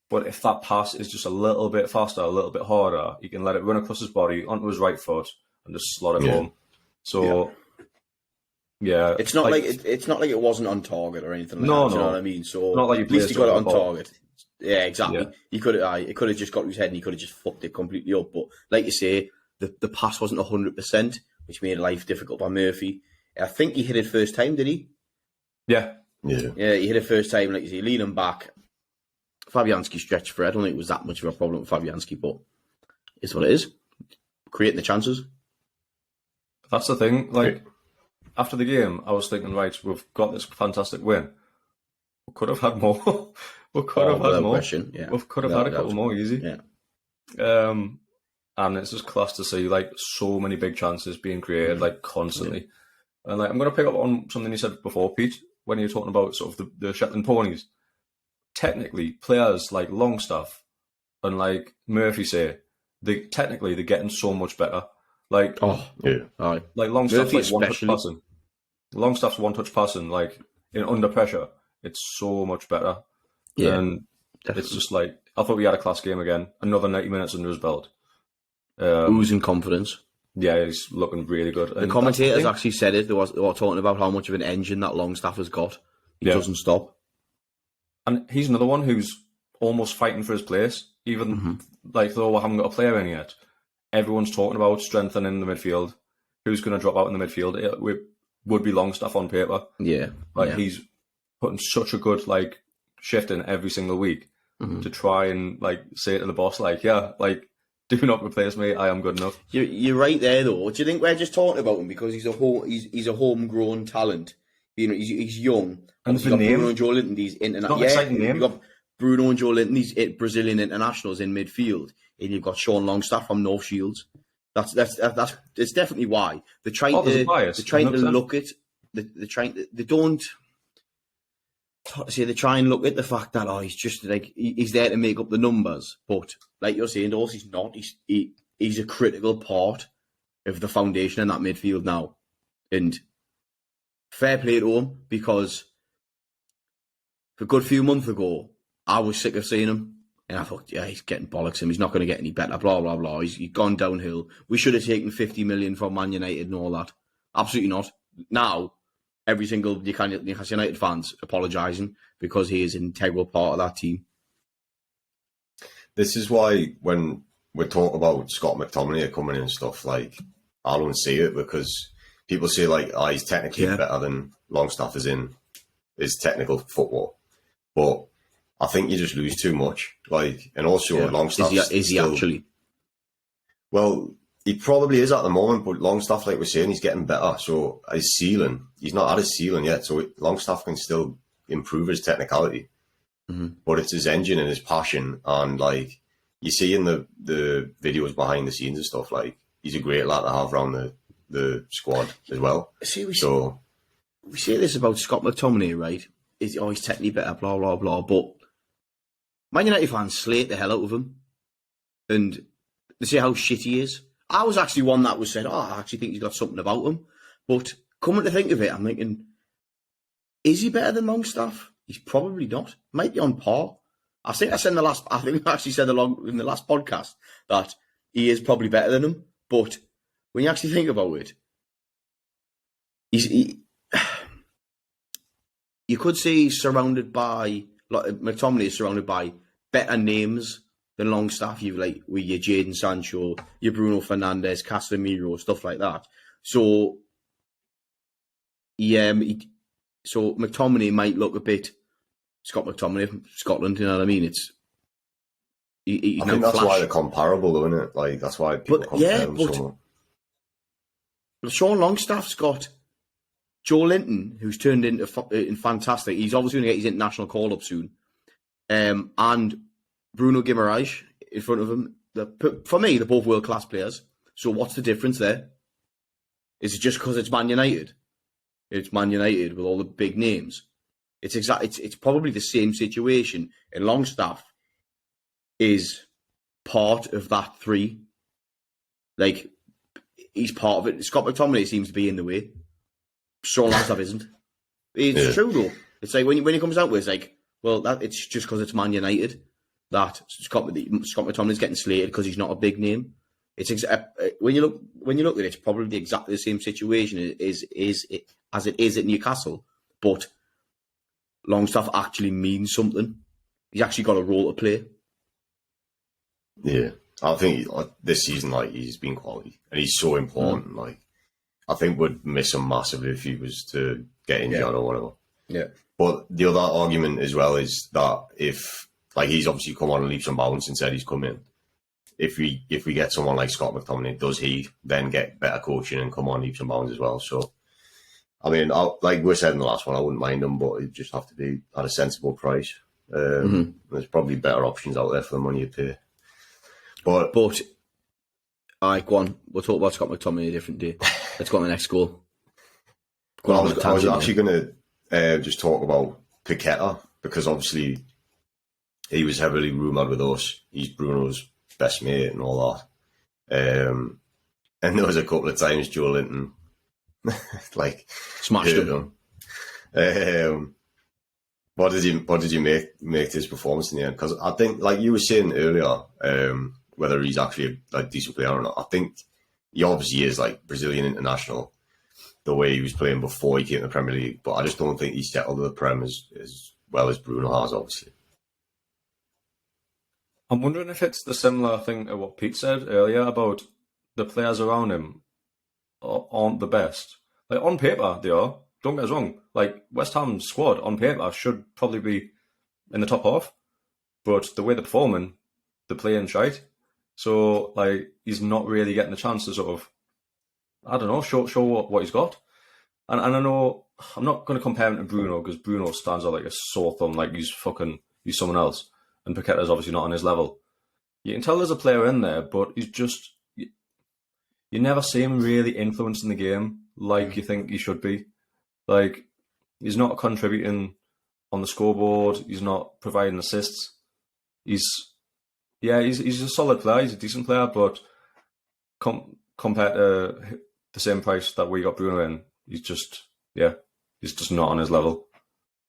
But if that pass is just a little bit faster, a little bit harder, you can let it run across his body onto his right foot and just slot it home. So yeah, it's not like it wasn't on target or anything like that. You know what I mean? So not like at least he got it on target. Yeah, exactly. Yeah. It could have just got to his head and he could have just fucked it completely up. But like you say, the pass wasn't 100%, which made life difficult by Murphy. I think he hit it first time, did he? Yeah. Yeah, he hit it first time, like you say, leaning back. Fabianski stretched for it. I don't think it was that much of a problem with Fabianski, but it's what it is. Creating the chances. That's the thing. Like, after the game, I was thinking, right, we've got this fantastic win. We could have had more. We could have had more. Yeah. We could have had a couple more easy. Yeah. And it's just class to see like so many big chances being created like constantly. And like I'm going to pick up on something you said before, Pete, when you were talking about sort of the Shetland ponies. Technically, players like Longstaff and like Murphy say, they're getting so much better. Like like Longstaff's like one-touch passing. Longstaff's one-touch passing, like in under pressure, it's so much better. Yeah, and definitely. It's just like I thought we had a class game again. Another 90 minutes under his belt. Oozing confidence. Yeah, he's looking really good. The commentators actually said it. They were talking about how much of an engine that Longstaff has got. He doesn't stop. And he's another one who's almost fighting for his place, even like though we haven't got a player in yet. Everyone's talking about strengthening the midfield. Who's going to drop out in the midfield? It would be Longstaff on paper. Yeah, he's putting such a good like shift in every single week to try and like say to the boss, like, do not replace me. I am good enough. You're right there, though. Do you think we're just talking about him because he's a homegrown talent? You know, he's young. And the name, Bruno and Joe Linton, these exciting name. You've got Bruno and Joe Linton, these Brazilian internationals in midfield, and you've got Sean Longstaff from North Shields. That's definitely why they're trying to look at they don't. See, they try and look at the fact that he's just like he's there to make up the numbers, but like you're saying, also he's not. He's a critical part of the foundation in that midfield now, and fair play to him, because a good few months ago I was sick of seeing him, and I thought, he's getting bollocks. He's not going to get any better. Blah blah blah. He's gone downhill. We should have taken 50 million from Man United and all that. Absolutely not. Now, every single Newcastle United fans apologising because he is an integral part of that team. This is why when we talk about Scott McTominay coming in and stuff, like, I don't see it, because people say like, he's technically better than Longstaff is in his technical football. But I think you just lose too much. Like, and also Longstaff is he actually? Well, he probably is at the moment, but Longstaff, like we're saying, he's getting better. So his ceiling, he's not at his ceiling yet. So Longstaff can still improve his technicality, but it's his engine and his passion, and like you see in the videos behind the scenes and stuff, like, he's a great lad to have around the squad as well. See, we say this about Scott McTominay, right? He's technically better, blah, blah, blah. But Man United fans slate the hell out of him. And they say how shit he is. I was actually one that was said, I actually think he's got something about him. But coming to think of it, I'm thinking, is he better than Longstaff? He's probably not. Might be on par. I think I actually said in the last podcast that he is probably better than him. But when you actually think about it, you could say he's surrounded by, like, McTominay is surrounded by better names than Longstaff. You've like with your Jadon Sancho, your Bruno Fernandes, Casemiro, stuff like that. So yeah, so McTominay might look a bit Scott McTominay from Scotland. You know what I mean? I think that's why they're comparable, though, isn't it? Like, that's why people compare them so much. But Sean Longstaff's got Joe Linton, who's turned into fantastic. He's obviously going to get his international call up soon, and Bruno Guimaraes in front of him. For me, they're both world class players. So what's the difference there? Is it just because it's Man United? It's Man United with all the big names. It's probably the same situation. And Longstaff is part of that three. Like, he's part of it. Scott McTominay seems to be in the way. Sean Longstaff isn't. It's true though. It's like when he comes out with, it's like, well, it's just because it's Man United that Scott McTominay's getting slated because he's not a big name. It's when you look at it, it's probably exactly the same situation as it is at Newcastle, but Longstaff actually means something. He's actually got a role to play. Yeah, I think this season, like, he's been quality, and he's so important. Like, I think we'd miss him massively if he was to get injured or whatever. Yeah. But the other argument as well is that if, like, he's obviously come on and leaps and bounds and said he's come in. If we get someone like Scott McTominay, does he then get better coaching and come on leaps and bounds as well? So, I mean, like we said in the last one, I wouldn't mind him, but it'd just have to be at a sensible price. There's probably better options out there for the money you pay. But all right, go on. We'll talk about Scott McTominay a different day. Let's go on to the next goal. I was actually going to just talk about Paqueta, because obviously he was heavily rumoured with us. He's Bruno's best mate and all that. And there was a couple of times Joe Linton like smashed him. What did you make this performance in the end? Because I think, like you were saying earlier, whether he's actually a decent player or not, I think he obviously is, like, Brazilian international, the way he was playing before he came to the Premier League. But I just don't think he's settled to the Prem as well as Bruno has, obviously. I'm wondering if it's the similar thing to what Pete said earlier about the players around him aren't the best. Like, on paper, they are. Don't get us wrong. Like, West Ham's squad, on paper, should probably be in the top half. But the way they're performing, they're playing shite. So, like, he's not really getting the chance to sort of, I don't know, show what he's got. And I know, I'm not going to compare him to Bruno, because Bruno stands out like a sore thumb, like he's someone else. And Paqueta's obviously not on his level. You can tell there's a player in there, but he's just, you never see him really influencing the game like you think he should be. Like, he's not contributing on the scoreboard. He's not providing assists. He's a solid player. He's a decent player, but compared to the same price that we got Bruno in, he's just not on his level.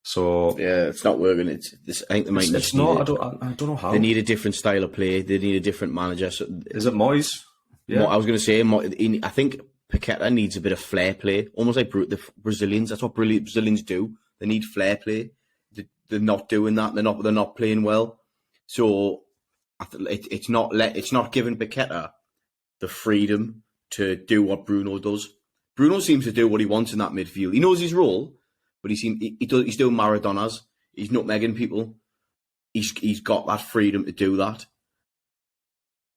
So yeah, it's not working. I think they might. It's not. I don't know how. They need a different style of play. They need a different manager. So, is it Moyes? Yeah, I was going to say. I think Paqueta needs a bit of flair play, almost like the Brazilians. That's what Brazilians do. They need flair play. They're not doing that. They're not playing well. So it's not giving Paqueta the freedom to do what Bruno does. Bruno seems to do what he wants in that midfield. He knows his role, but he's doing Maradonas. He's nutmegging people. He's got that freedom to do that.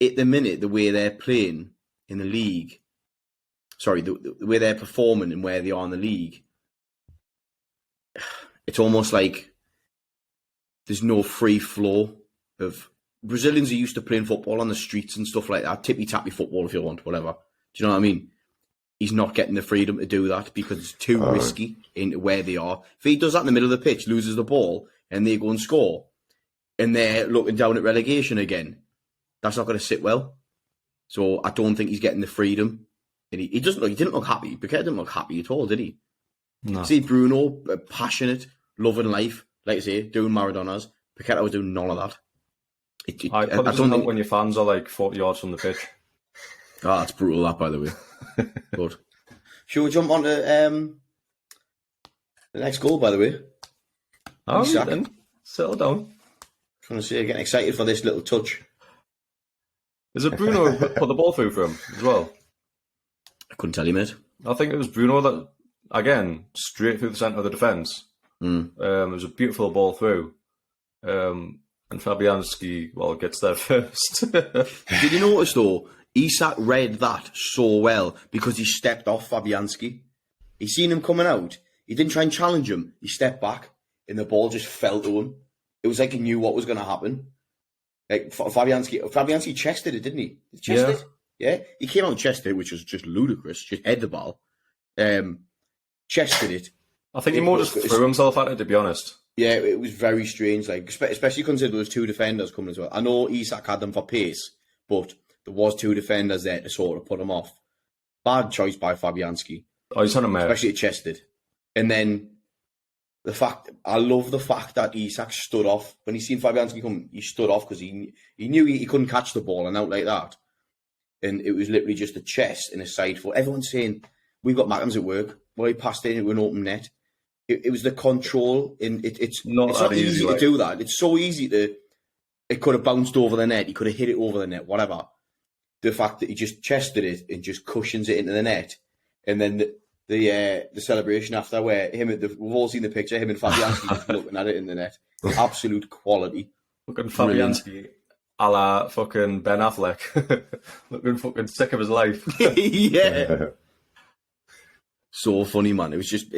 At the minute, the way they're playing in the league, the way they're performing and where they are in the league, it's almost like there's no free flow of Brazilians are used to playing football on the streets and stuff like that. Tippy-tappy football if you want, whatever. Do you know what I mean? He's not getting the freedom to do that because it's too risky in where they are. If he does that in the middle of the pitch, loses the ball, and they go and score, and they're looking down at relegation again, that's not going to sit well. So I don't think he's getting the freedom. And he didn't look happy. Paqueta didn't look happy at all, did he? No. See Bruno, passionate, loving life, like I say, doing Maradonas. Paqueta was doing none of that. I don't think when your fans are like 40 yards from the pitch. Oh, that's brutal, that, by the way. Good. Shall we jump on to the next goal, by the way? Oh, then. Settle down. I want to say, getting excited for this little touch. Is it Bruno who put the ball through for him as well? I couldn't tell you, mate. I think it was Bruno that, again, straight through the centre of the defence. It was a beautiful ball through. And Fabianski, gets there first. Did you notice, though, Isak read that so well because he stepped off Fabianski. He seen him coming out. He didn't try and challenge him. He stepped back, and the ball just fell to him. It was like he knew what was going to happen. Like Fabianski chested it, didn't he? Chested? Yeah. He came out and chested it, which was just ludicrous. Just head the ball. Chested it. I think he more just threw himself at it, to be honest. Yeah, it was very strange. Like, especially considering there was two defenders coming as well. I know Isak had them for pace, but there was two defenders there to sort of put him off. Bad choice by Fabianski. Oh, he's had a mare. Especially at chested. And then I love the fact that Isak stood off. When he seen Fabianski come, he stood off because he knew he couldn't catch the ball and out like that. And it was literally just a chest and a side foot. Everyone's saying, we've got Mackens at work. Well, he passed it into an open net. It was the control. It's not easy to do that. It's so easy it could have bounced over the net. He could have hit it over the net, whatever. The fact that he just chested it and just cushions it into the net. And then the celebration after where we've all seen the picture, him and Fabianski just looking at it in the net. Absolute quality. Looking Fabianski a la fucking Ben Affleck. Looking fucking sick of his life. Yeah. So funny, man. It was just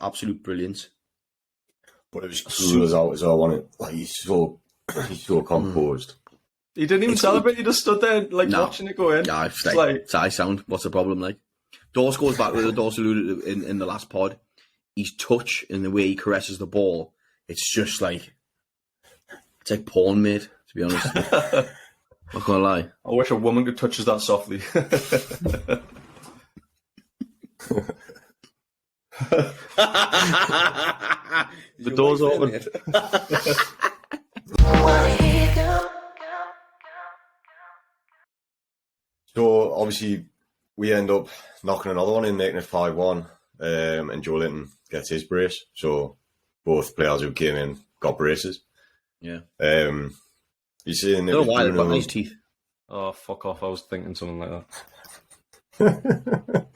absolute brilliance. But it was cool as out as well, wasn't it? Like he's so composed. He didn't even celebrate. He just stood there watching it go in. Yeah, it's eye sound. What's the problem like? Dawes goes back with the Dawes alluded in the last pod. His touch and the way he caresses the ball, it's just like it's like porn, mate. To be honest, not gonna lie. I wish a woman could touch us that softly. The door's open. So obviously we end up knocking another one in, making it 5-1, and Joe Linton gets his brace. So both players who came in got braces. Yeah. You saying I don't know why they've got nice teeth. Oh, fuck off. I was thinking something like that.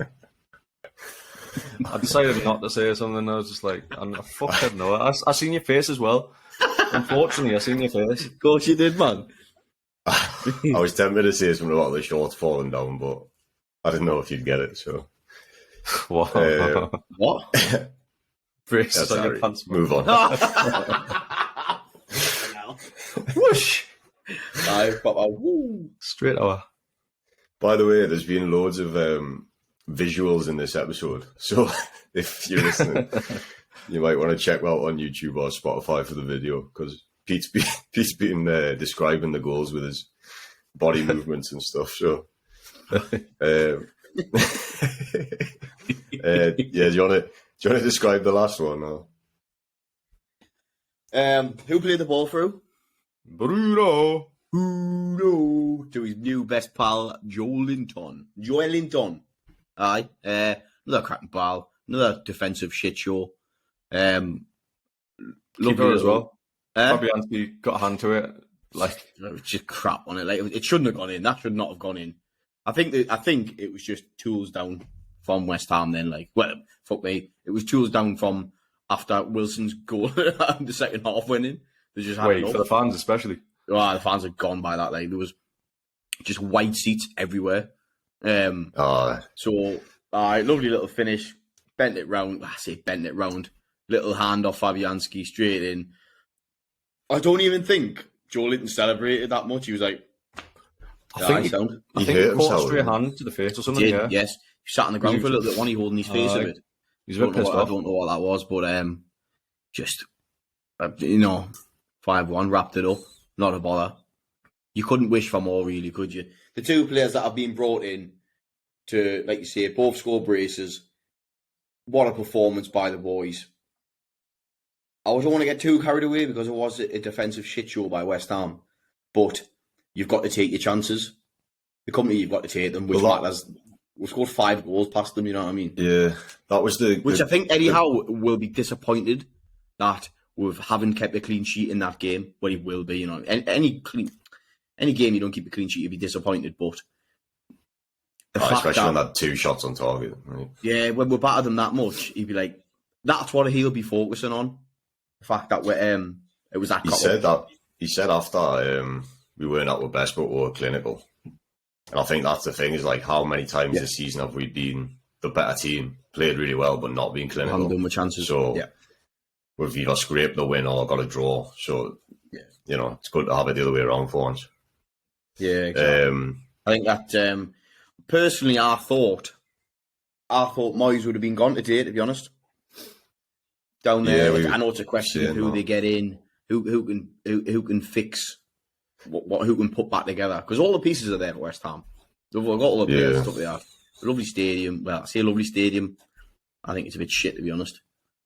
I decided not to say something. I was just like, I fucking know. I seen your face as well. Unfortunately, I seen your face. Of course you did, man. I was tempted to say something about the shorts falling down, but I didn't know if you'd get it. So what? Braces on your pants. Move on. Whoosh! I've got a woo. Straight away. By the way, there's been loads of visuals in this episode. So if you're listening, you might want to check out on YouTube or Spotify for the video, because Pete's been describing the goals with his body movements and stuff. So, yeah, do you want to describe the last one? Or? Who played the ball through? Bruno to his new best pal, Joelinton. Aye, another cracking ball, another defensive shit show. Keeper as well. Fabianski got a hand to it. Like, it was just crap on it. Like, it shouldn't have gone in. That should not have gone in. I think it was just tools down from West Ham. Then, like, well, fuck me, it was tools down from after Wilson's goal the second half went in. They just had for the fans especially. Oh, the fans had gone by that. Like, there was just white seats everywhere. So, lovely little finish. Bent it round. Bent it round. Little hand off Fabianski straight in. I don't even think Joe Linton celebrated that much. He was like, I think he caught a stray hand to the face or something. Did, yeah. Yes. He sat on the ground for a little bit, one he holding his face a bit. He's a bit pissed off. I don't know what that was, but just, 5-1, wrapped it up. Not a bother. You couldn't wish for more, really, could you? The two players that have been brought in to, like you say, both score braces. What a performance by the boys. I don't want to get too carried away because it was a defensive shit show by West Ham. But you've got to take your chances. The company, you've got to take them, which matters. We scored 5 goals past them, you know what I mean? Yeah, that was Which I think Eddie Howe will be disappointed that we haven't kept a clean sheet in that game. Well, he will be, you know. Any game you don't keep a clean sheet, you'll be disappointed. But especially on that 2 shots on target. Right? Yeah, when we battered them that much, he'd be like, that's what he'll be focusing on. The fact that it was that. He said after we weren't at our best, but we were clinical. And I think that's the thing, is like, how many times this season have we been the better team, played really well, but not been clinical? Haven't done with chances. So we've either scraped the win or got a draw. So, it's good to have it the other way around for once. Yeah, exactly. I think that, personally, I thought Moyes would have been gone today, to be honest. Down there, I know it's a question of who they get in, who can fix who can put back together, because all the pieces are there for West Ham. They've got all the players and stuff they have. A lovely stadium. Well, I say a lovely stadium. I think it's a bit shit, to be honest.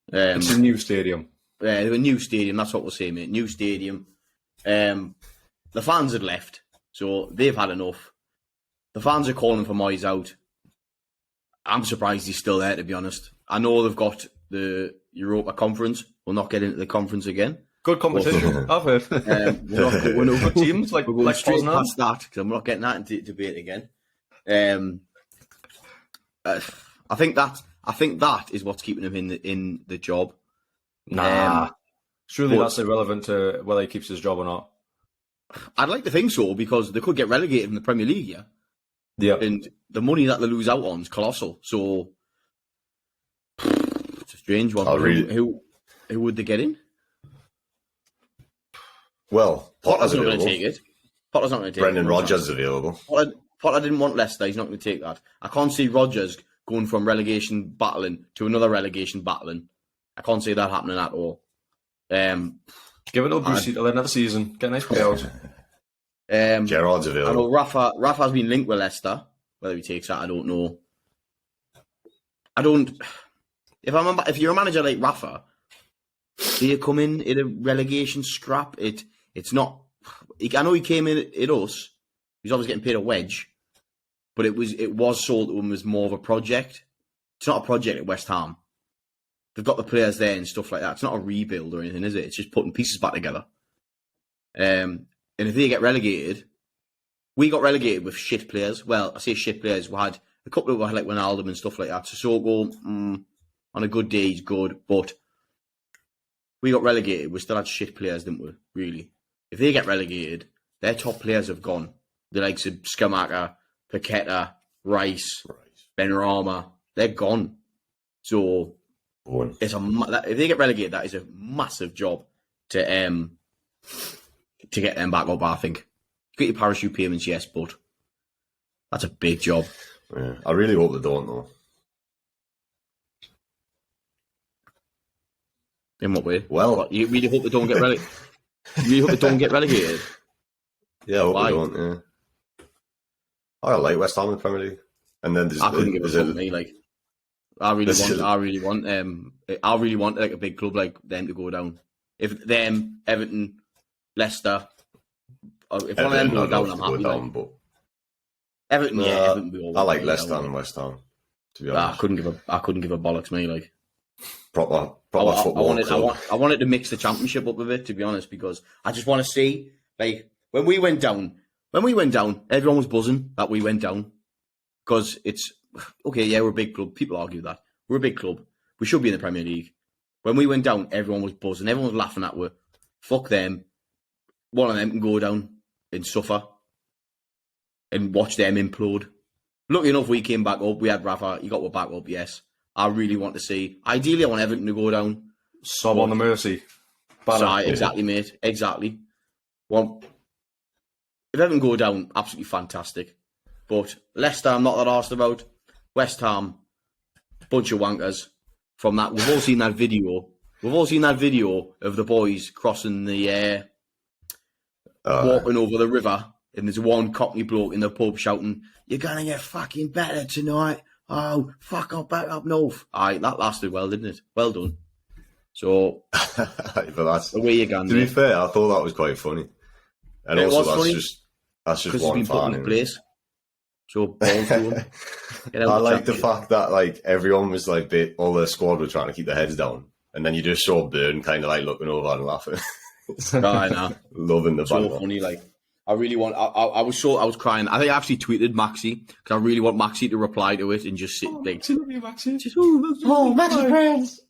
It's a new stadium. Yeah, a new stadium. That's what we'll say, mate. New stadium. The fans had left, so they've had enough. The fans are calling for Moyes out. I'm surprised he's still there, to be honest. I know they've got the Europa Conference. We'll not get into the conference again. Good competition, I've heard. We're no good teams. We're going straight past that, because I'm not getting that into debate again. I think that is what's keeping him in the job. Nah, surely that's irrelevant to whether he keeps his job or not. I'd like to think so, because they could get relegated in the Premier League, yeah. And the money that they lose out on is colossal. So it's a strange one. Who would they get in? Well, Potter's not going to take it. Potter's not going to take it. Brendan Rodgers is available. Potter didn't want Leicester. He's not going to take that. I can't see Rodgers going from relegation battling to another relegation battling. I can't see that happening at all. Give it up, Brucey, till the end of the season. Get a nice payout. Gerrard's available. I know Rafa's been linked with Leicester. Whether he takes that, I don't know. If you're a manager like Rafa, do you come in a relegation scrap? It's not. I know he came in at us. He's obviously getting paid a wedge, but it was sold to him as more of a project. It's not a project at West Ham. They've got the players there and stuff like that. It's not a rebuild or anything, is it? It's just putting pieces back together. And if they get relegated, we got relegated with shit players. Well, I say shit players. We had a couple of like Wijnaldum and stuff like that. Sissoko, on a good day, he's good, but we got relegated. We still had shit players, didn't we? Really. If they get relegated, their top players have gone. The likes of Skamaka, Paqueta, Rice, Benrahma, they're gone. So if they get relegated, that is a massive job to get them back up. I think you get your parachute payments, yes, but that's a big job. Yeah, I really hope they don't, though. In what way? Well, you really hope they don't get relegated. You really hope they don't get relegated. Yeah, I hope they don't. Yeah, I like West Ham in the Premier League, and then I couldn't give a fuck me. Like, I really want like a big club like them to go down. If them, Everton, Leicester, if one of them go down, I'm happy. But Everton, Everton. I like Leicester and West Ham. To be honest, I couldn't give a bollocks, me. Like proper football. I wanted to mix the championship up with it, to be honest, because I just want to see, like, when we went down, everyone was buzzing that we went down, because it's okay. Yeah, we're a big club. People argue that we're a big club. We should be in the Premier League. When we went down, everyone was buzzing. Everyone was laughing at us. Fuck them. One of them can go down and suffer and watch them implode. Lucky enough, we came back up. We had Rafa. You got us back up, yes. I really want to see. Ideally, I want Everton to go down. Sob on the mercy. Exactly, mate. Exactly. Well, if Everton go down, absolutely fantastic. But Leicester, I'm not that arsed about. West Ham, bunch of wankers. From that, we've all seen that video. We've all seen that video of the boys crossing the walking over the river, and there's one Cockney bloke in the pub shouting, "You're gonna get fucking better tonight. Oh, fuck up, back up north." Aye, that lasted well, didn't it? Well done. So, but that's the way you can. To be fair, I thought that was quite funny. And it also, was funny. That's just Because one he's been put in fan. his place. So, balls to him. I like the fact that like everyone was like, all the squad were trying to keep their heads down, and then you just saw Byrne kind of like looking over and laughing. I know. Loving the So banter. funny, like. I really want. I was crying. I think I actually tweeted Maxi because I really want Maxi to reply to it and just sit like. Maxi friends.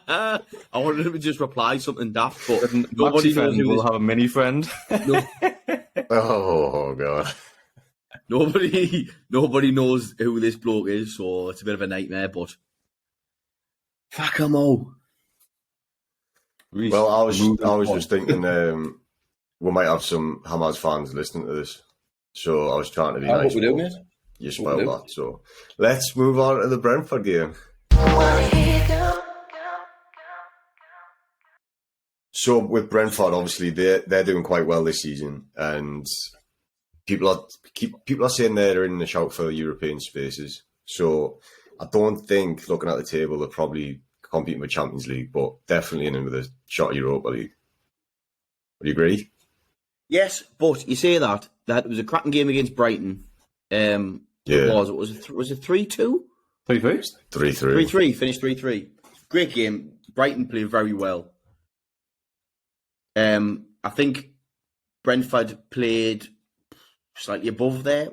I wanted him to just reply something daft, but Nobody will have a mini friend. No, Oh god. nobody knows who this bloke is, so it's a bit of a nightmare. But fuck 'em all. Well, I was just thinking. We might have some Hammers fans listening to this, so I was trying to be nice. What we do, mate? You spoiled that. So let's move on to the Brentford game. So with Brentford, obviously they're doing quite well this season, and people are saying they're in the shout for European spaces. So I don't think, looking at the table, they're probably competing with Champions League, but definitely in with a shot of Europa League. Would you agree? Yes, but you say that it was a cracking game against Brighton. Yeah. Was it 3-2? 3-3? 3-3. 3-3, finished 3-3. Great game. Brighton played very well. I think Brentford played slightly above their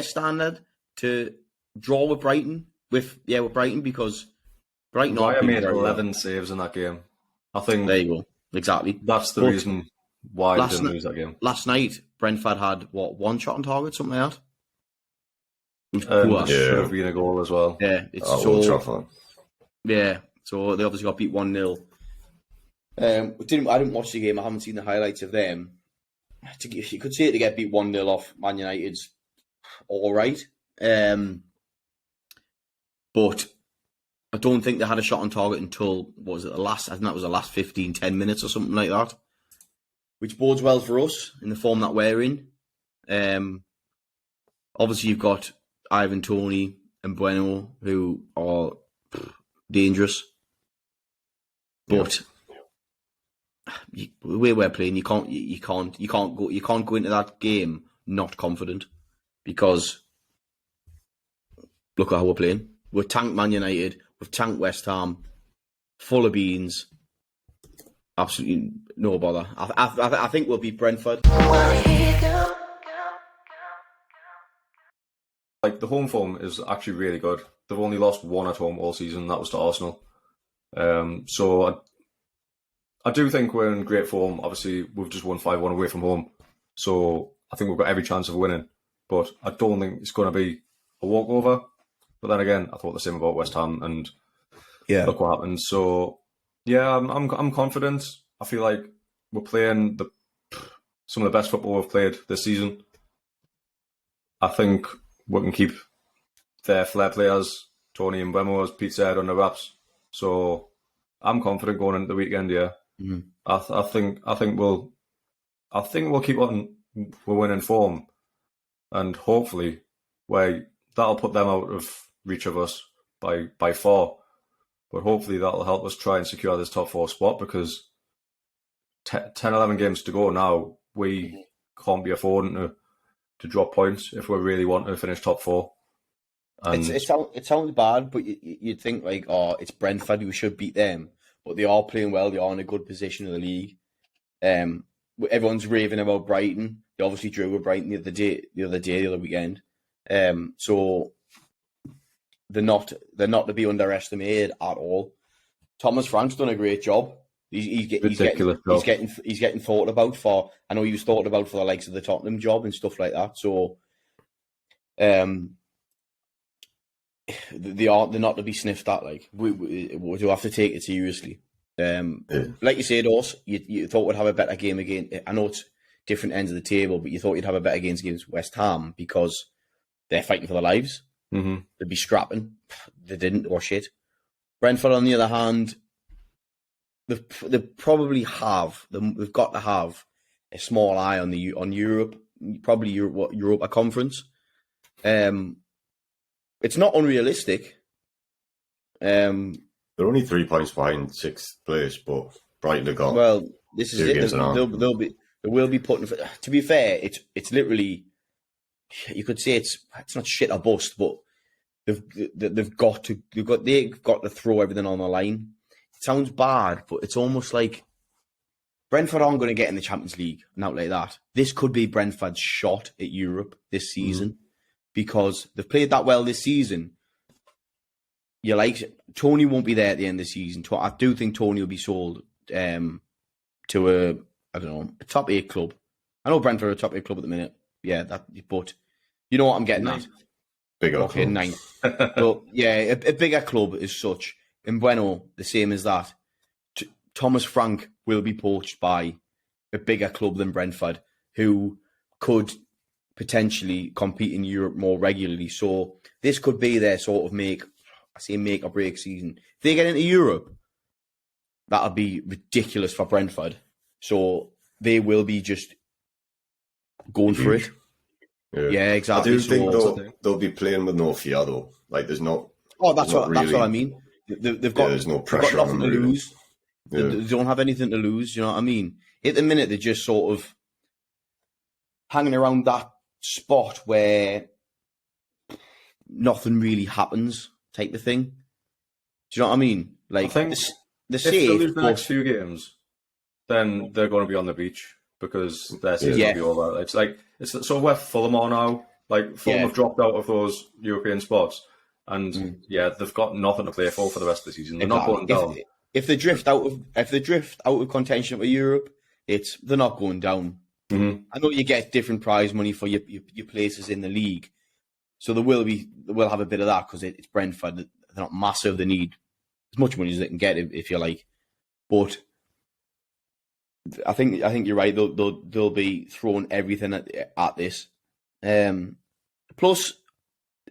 standard to draw with Brighton. With Brighton, because Brighton Raya made 11 saves in that game. I think there you go. Exactly. That's the reason why they didn't lose that game. Last night, Brentford had one shot on target, something like that. It was poor. Should have been a goal as well. Yeah, it's so they obviously got beat 1-0. I didn't watch the game. I haven't seen the highlights of them. You could say to get beat 1-0 off Man United's all right, but I don't think they had a shot on target until I think that was the last 15-10 minutes or something like that, which bodes well for us in the form that we're in. Obviously, you've got Ivan Toney and Bueno, who are dangerous, but the way we're playing, you can't go into that game not confident, because look at how we're playing. We're tanked Man United. We've tanked West Ham, full of beans. Absolutely no bother. I think we'll beat Brentford. Like, the home form is actually really good. They've only lost one at home all season. That was to Arsenal. So I do think we're in great form. Obviously, we've just won 5-1 away from home. So I think we've got every chance of winning. But I don't think it's going to be a walkover. But then again, I thought the same about West Ham, and look what happened. So yeah, I'm confident. I feel like we're playing some of the best football we've played this season. I think we can keep their flair players, Tony and Bemo, as Pete said, on the wraps. So I'm confident going into the weekend. Yeah, I think we'll keep on. We're winning form, and hopefully, that'll put them out of reach of us by 4. But hopefully that'll help us try and secure this top 4 spot, because 10-11 games to go now, we can't be affording to drop points if we really want to finish top 4. And it sounds bad, but you'd think like, it's Brentford, we should beat them. But they are playing well. They are in a good position in the league. Everyone's raving about Brighton. They obviously drew with Brighton the other weekend. So they're not to be underestimated at all. Thomas Frank's done a great job. He's getting thought about for. I know he was thought about for the likes of the Tottenham job and stuff like that. So, they're not to be sniffed at. Like we do have to take it seriously. Like you said, us, you thought we'd have a better game again. I know it's different ends of the table, but you thought you'd have a better game against West Ham because they're fighting for their lives. Mm-hmm. They'd be scrapping. They didn't, or shit. Brentford, on the other hand, they probably have. They've got to have a small eye on Europe, probably Europa Conference. It's not unrealistic. They're only 3 points behind sixth place, but Brighton have got. Well, this is it. They will be putting. To be fair, it's literally. You could say it's not shit or bust, but they've got to throw everything on the line. It sounds bad, but it's almost like Brentford aren't going to get in the Champions League and out like that. This could be Brentford's shot at Europe this season because they've played that well this season. You like Tony won't be there at the end of the season. I do think Tony will be sold to a top 8 club. I know Brentford are a top 8 club at the minute. Yeah, but you know what I'm getting at. Bigger okay, club. 9. But yeah, a bigger club is such. And Bueno, the same as that. Thomas Frank will be poached by a bigger club than Brentford, who could potentially compete in Europe more regularly. So this could be their sort of make or break season. If they get into Europe, that'll be ridiculous for Brentford. So they will be just going for it. Yeah, exactly. I do think they'll be playing with no fear though. Like there's not. Oh, that's what I mean. They've got. There's no pressure. They've got nothing to lose. Yeah. They don't have anything to lose. You know what I mean? At the minute, they're just sort of hanging around that spot where nothing really happens, type of thing. Do you know what I mean? Like, I think the if they lose the next few games, then they're going to be on the beach because their season will be over. It's like so where Fulham are now. Like Fulham have dropped out of those European spots, and they've got nothing to play for the rest of the season. They're not going down. If they drift out of contention for Europe, they're not going down. Mm-hmm. I know you get different prize money for your places in the league, so they'll have a bit of that because it's Brentford. They're not massive. They need as much money as they can get, if you like. But I think you're right. They'll be throwing everything at this. Plus,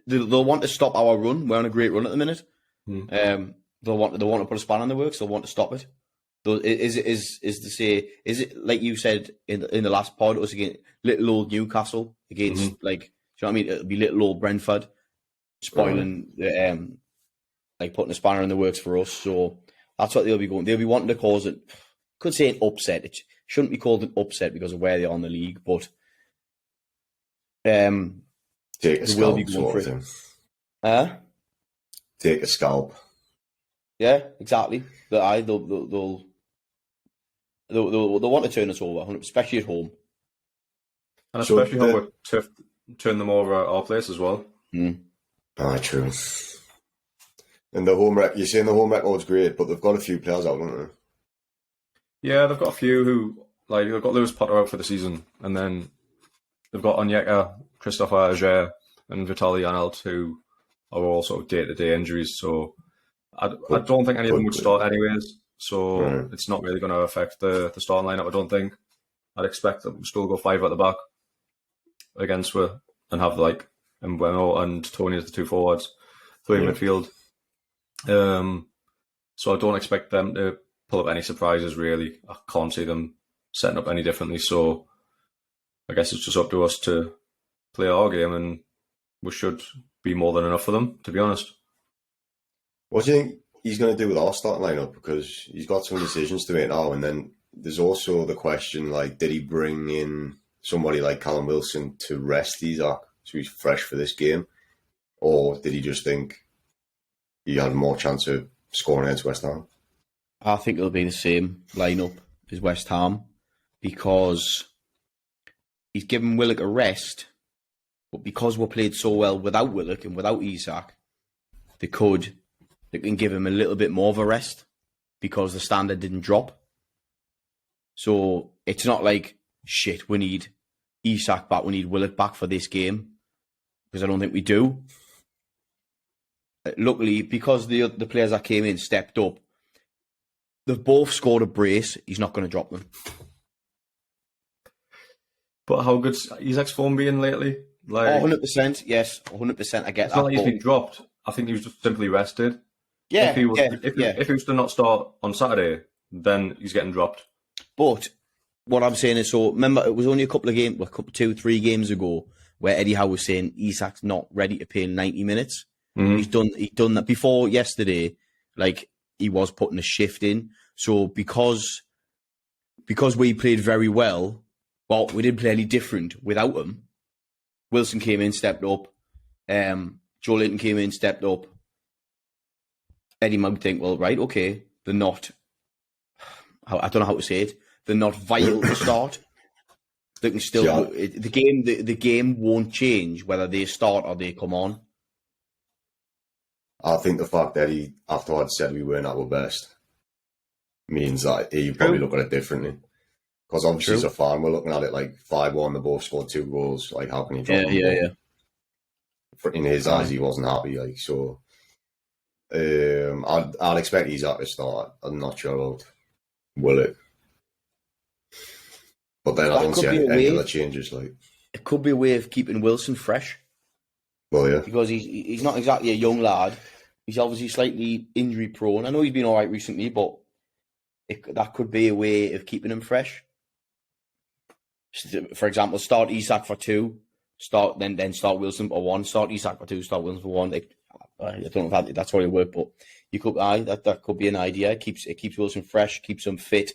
they'll want to stop our run. We're on a great run at the minute. They'll want to put a span in the works. They'll want to stop it. Is it like you said in the last pod? It was against little old Newcastle against like, do you know what I mean? It'll be little old Brentford spoiling, like putting a spanner in the works for us. So that's what they'll be going. They'll be wanting to cause it. Could say an upset. It shouldn't be called an upset because of where they are in the league, but take a scalp sort of thing. Take a scalp. Yeah, exactly. They'll want to turn us over, especially at home, and especially how we're turn them over at our place as well. True. And the home you're saying the home record's great, but they've got a few players out, don't they? Yeah, they've got a few who they've got Lewis Potter out for the season, and then they've got Onyeka, Christopher Ajer, and Vitaly Janelt, who are all sort of day-to-day injuries. So I don't think any of them would start anyways. So it's not really going to affect the starting lineup. I don't think. I'd expect them to still go 5 at the back against and have like Mbeumo and Tony as the 2 forwards, 3 midfield. So I don't expect them to pull up any surprises, really. I can't see them setting up any differently. So I guess it's just up to us to play our game, and we should be more than enough for them, to be honest. What do you think he's going to do with our starting lineup? Because he's got some decisions to make now, and then there's also the question, like, did he bring in somebody like Callum Wilson to rest Isaac so he's fresh for this game? Or did he just think he had more chance of scoring against West Ham? I think it'll be the same lineup as West Ham because he's given Willock a rest, but because we played so well without Willock and without Isak, they can give him a little bit more of a rest because the standard didn't drop. So it's not like, shit, we need Isak back, we need Willock back for this game, because I don't think we do. Luckily, because the players that came in stepped up, they've both scored a brace. He's not going to drop them. But how good's Isak's form been lately? Like, 100%, yes, 100%. I get it's that. not like he's been dropped. I think he was just simply rested. Yeah, if he was to not start on Saturday, then he's getting dropped. But what I'm saying is, so remember, it was only a couple of games, 2-3 games ago, where Eddie Howe was saying Isak's not ready to play in 90 minutes. Mm-hmm. He's done that before yesterday. Like, he was putting a shift in. So because we played very well, we didn't play any different without him. Wilson came in, stepped up. Joe Linton came in, stepped up. Eddie might think, well, right, okay, they're not. I don't know how to say it. They're not vital to start. They can still the game won't change whether they start or they come on. I think the fact that he afterwards said we weren't at our best means that you probably look at it differently. Because obviously as a fan, we're looking at it like 5-1, they both scored 2 goals. Like, how can he drop them? Yeah. In his eyes, he wasn't happy. Like, so I'd expect Isak to start. I'm not sure about Willock. But then I don't see any other changes. Like, it could be a way of keeping Wilson fresh. Well, yeah. Because he's not exactly a young lad. He's obviously slightly injury prone. I know he's been all right recently, but that could be a way of keeping him fresh. For example, start Isak for 2, then start Wilson for 1, start Isak for 2, start Wilson for 1. I don't know if that's how it work, but you could that could be an idea. It keeps Wilson fresh, keeps him fit,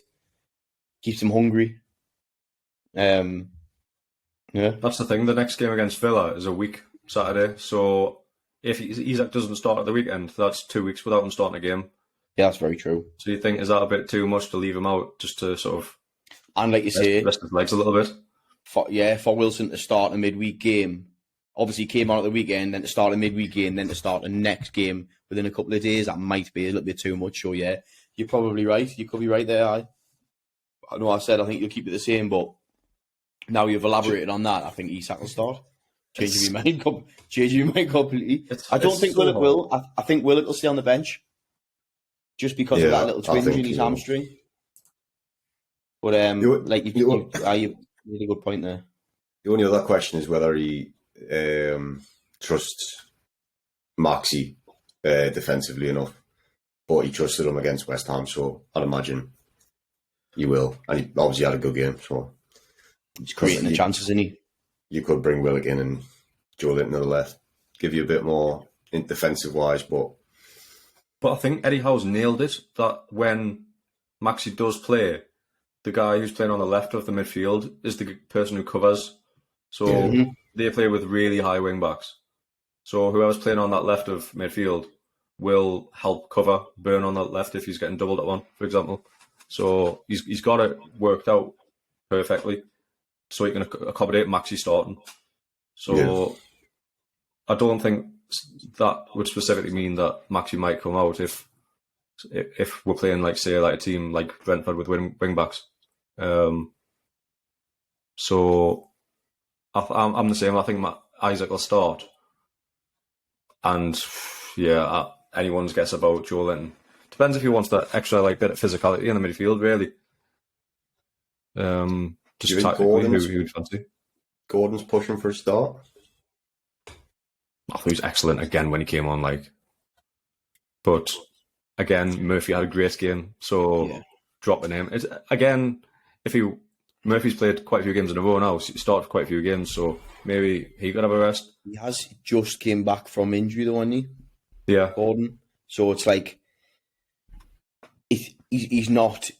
keeps him hungry. Yeah, that's the thing. The next game against Villa is a week Saturday, so if Isak doesn't start at the weekend, that's 2 weeks without him starting a game. Yeah, that's very true. So you think, is that a bit too much to leave him out just to sort of, and like you say, rest his legs a little bit? For Wilson to start a midweek game, obviously he came on at the weekend, then to start a midweek game, then to start the next game within a couple of days, that might be a little bit too much. So yeah, you're probably right. You could be right there. I know I said I think you'll keep it the same, but now you've elaborated on that, I think Isak will start. Changing my mind completely. I don't think Willock will. I think Willock will stay on the bench just because of that little twinge in his hamstring. But you made a good point there. The only other question is whether he trusts Maxi defensively enough, but he trusted him against West Ham, so I'd imagine he will. And he obviously had a good game, so he's creating the chances, isn't he? You could bring Willock in and Joe Linton to the left, give you a bit more defensive wise, but I think Eddie Howe's nailed it, that when Maxi does play, the guy who's playing on the left of the midfield is the person who covers. So they play with really high wing backs. So whoever's playing on that left of midfield will help cover Burn on that left if he's getting doubled at one, for example. So he's got it worked out perfectly, so he can accommodate Maxi starting. So I don't think that would specifically mean that Maxi might come out if we're playing like a team like Brentford with wing backs. So I'm the same. I think Isak will start, and anyone's guess about Joe Linton. Depends if he wants that extra bit of physicality in the midfield, really. Just tactically, who he would fancy. Gordon's pushing for a start. I thought he was excellent again when he came on, but again, Murphy had a great game, so dropping him. Murphy's played quite a few games in a row now, so he started quite a few games, so maybe he could have a rest. He has just came back from injury, though, hasn't he? Yeah. Gordon. So it's like he's not.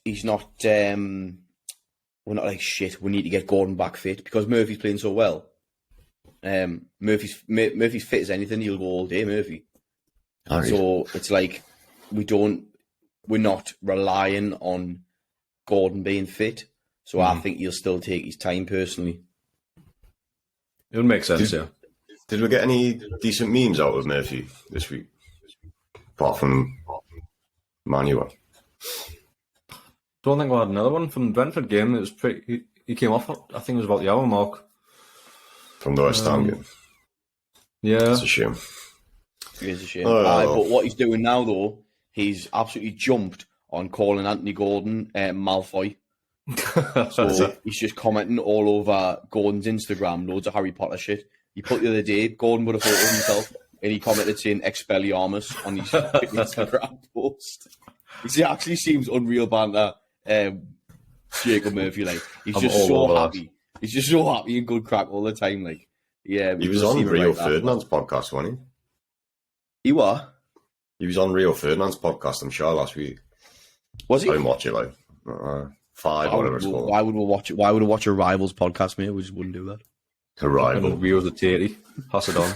We're not like shit. We need to get Gordon back fit because Murphy's playing so well. Murphy's fit as anything. He'll go all day, Murphy. So it's like we're not relying on Gordon being fit. So I think he'll still take his time personally. It would make sense, yeah. Did we get any decent memes out of Murphy this week? Apart from Manuel. Don't think we had another one from the Brentford game. It was pretty. He came off, I think it was about the hour mark. From the West Ham game. Yeah. It's a shame. It is a shame. But what he's doing now, though, he's absolutely jumped on calling Anthony Gordon Malfoy. So he's just commenting all over Gordon's Instagram, loads of Harry Potter shit. He put the other day, Gordon put a photo of himself, and he commented saying Expelliarmus on his Instagram post. It actually seems unreal banter. Jacob Murphy, like he's just so happy. He's just so happy and good crack all the time. Like, yeah, he was on Rio Ferdinand's podcast, wasn't he? He what? He was on Rio Ferdinand's podcast, I'm sure, last week. Was he? I didn't watch it, like 5, whatever it's called. Why would we watch it? Why would we watch a Rivals podcast, mate? We just wouldn't do that. A rival. Rio's a tatey. Pass it on.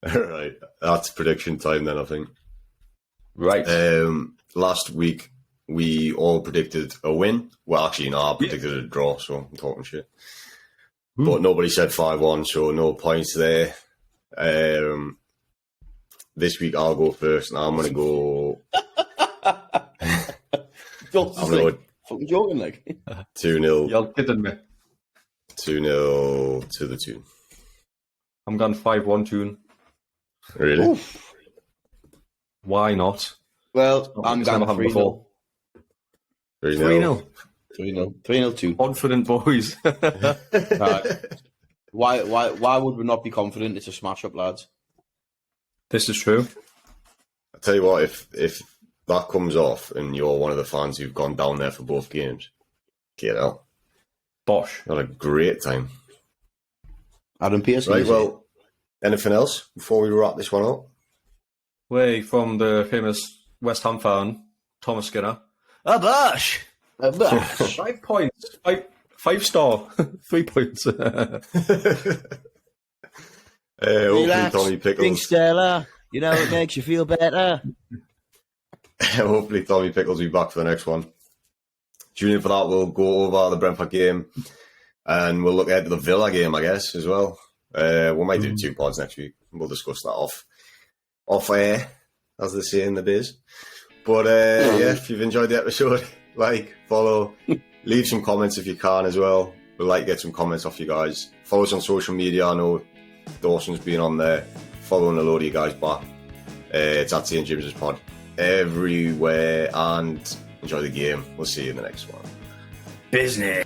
All right, that's prediction time then, I think. Right. Last week, we all predicted a win. Well, actually, no, I predicted a draw, so I'm talking shit. But nobody said 5-1, so no points there. This week, I'll go first, and I'm going to go... Fucking joking, like. 2-0. You're kidding me. 2-0 to the Toon. I'm going 5-1 Toon. Really? Oof. Why not? Well, I'm going 3-0. 3-0. 3-0 Toon. Confident boys. Why would we not be confident? It's a smash up, lads. This is true. I tell you what, if that comes off and you're one of the fans who've gone down there for both games, get out. Bosh. Had a great time. Adam Pearson. Right, well, anything else before we wrap this one up? Way from the famous West Ham fan, Thomas Skinner. A bosh! 5 points. 5-star. 3 points. Hopefully Tommy Pickles. Stella, you know it makes you feel better. Hopefully Tommy Pickles will be back for the next one. Tune in for that. We'll go over the Brentford game and we'll look ahead to the Villa game, I guess, as well. We might do 2 pods next week. We'll discuss that off air, as they say in the biz. But yeah, if you've enjoyed the episode, like, follow, leave some comments if you can as well. We'd like to get some comments off you guys. Follow us on social media. I know Dawson's been on there, following a load of you guys back. It's at stjames'pod everywhere, and enjoy the game. We'll see you in the next one. Business.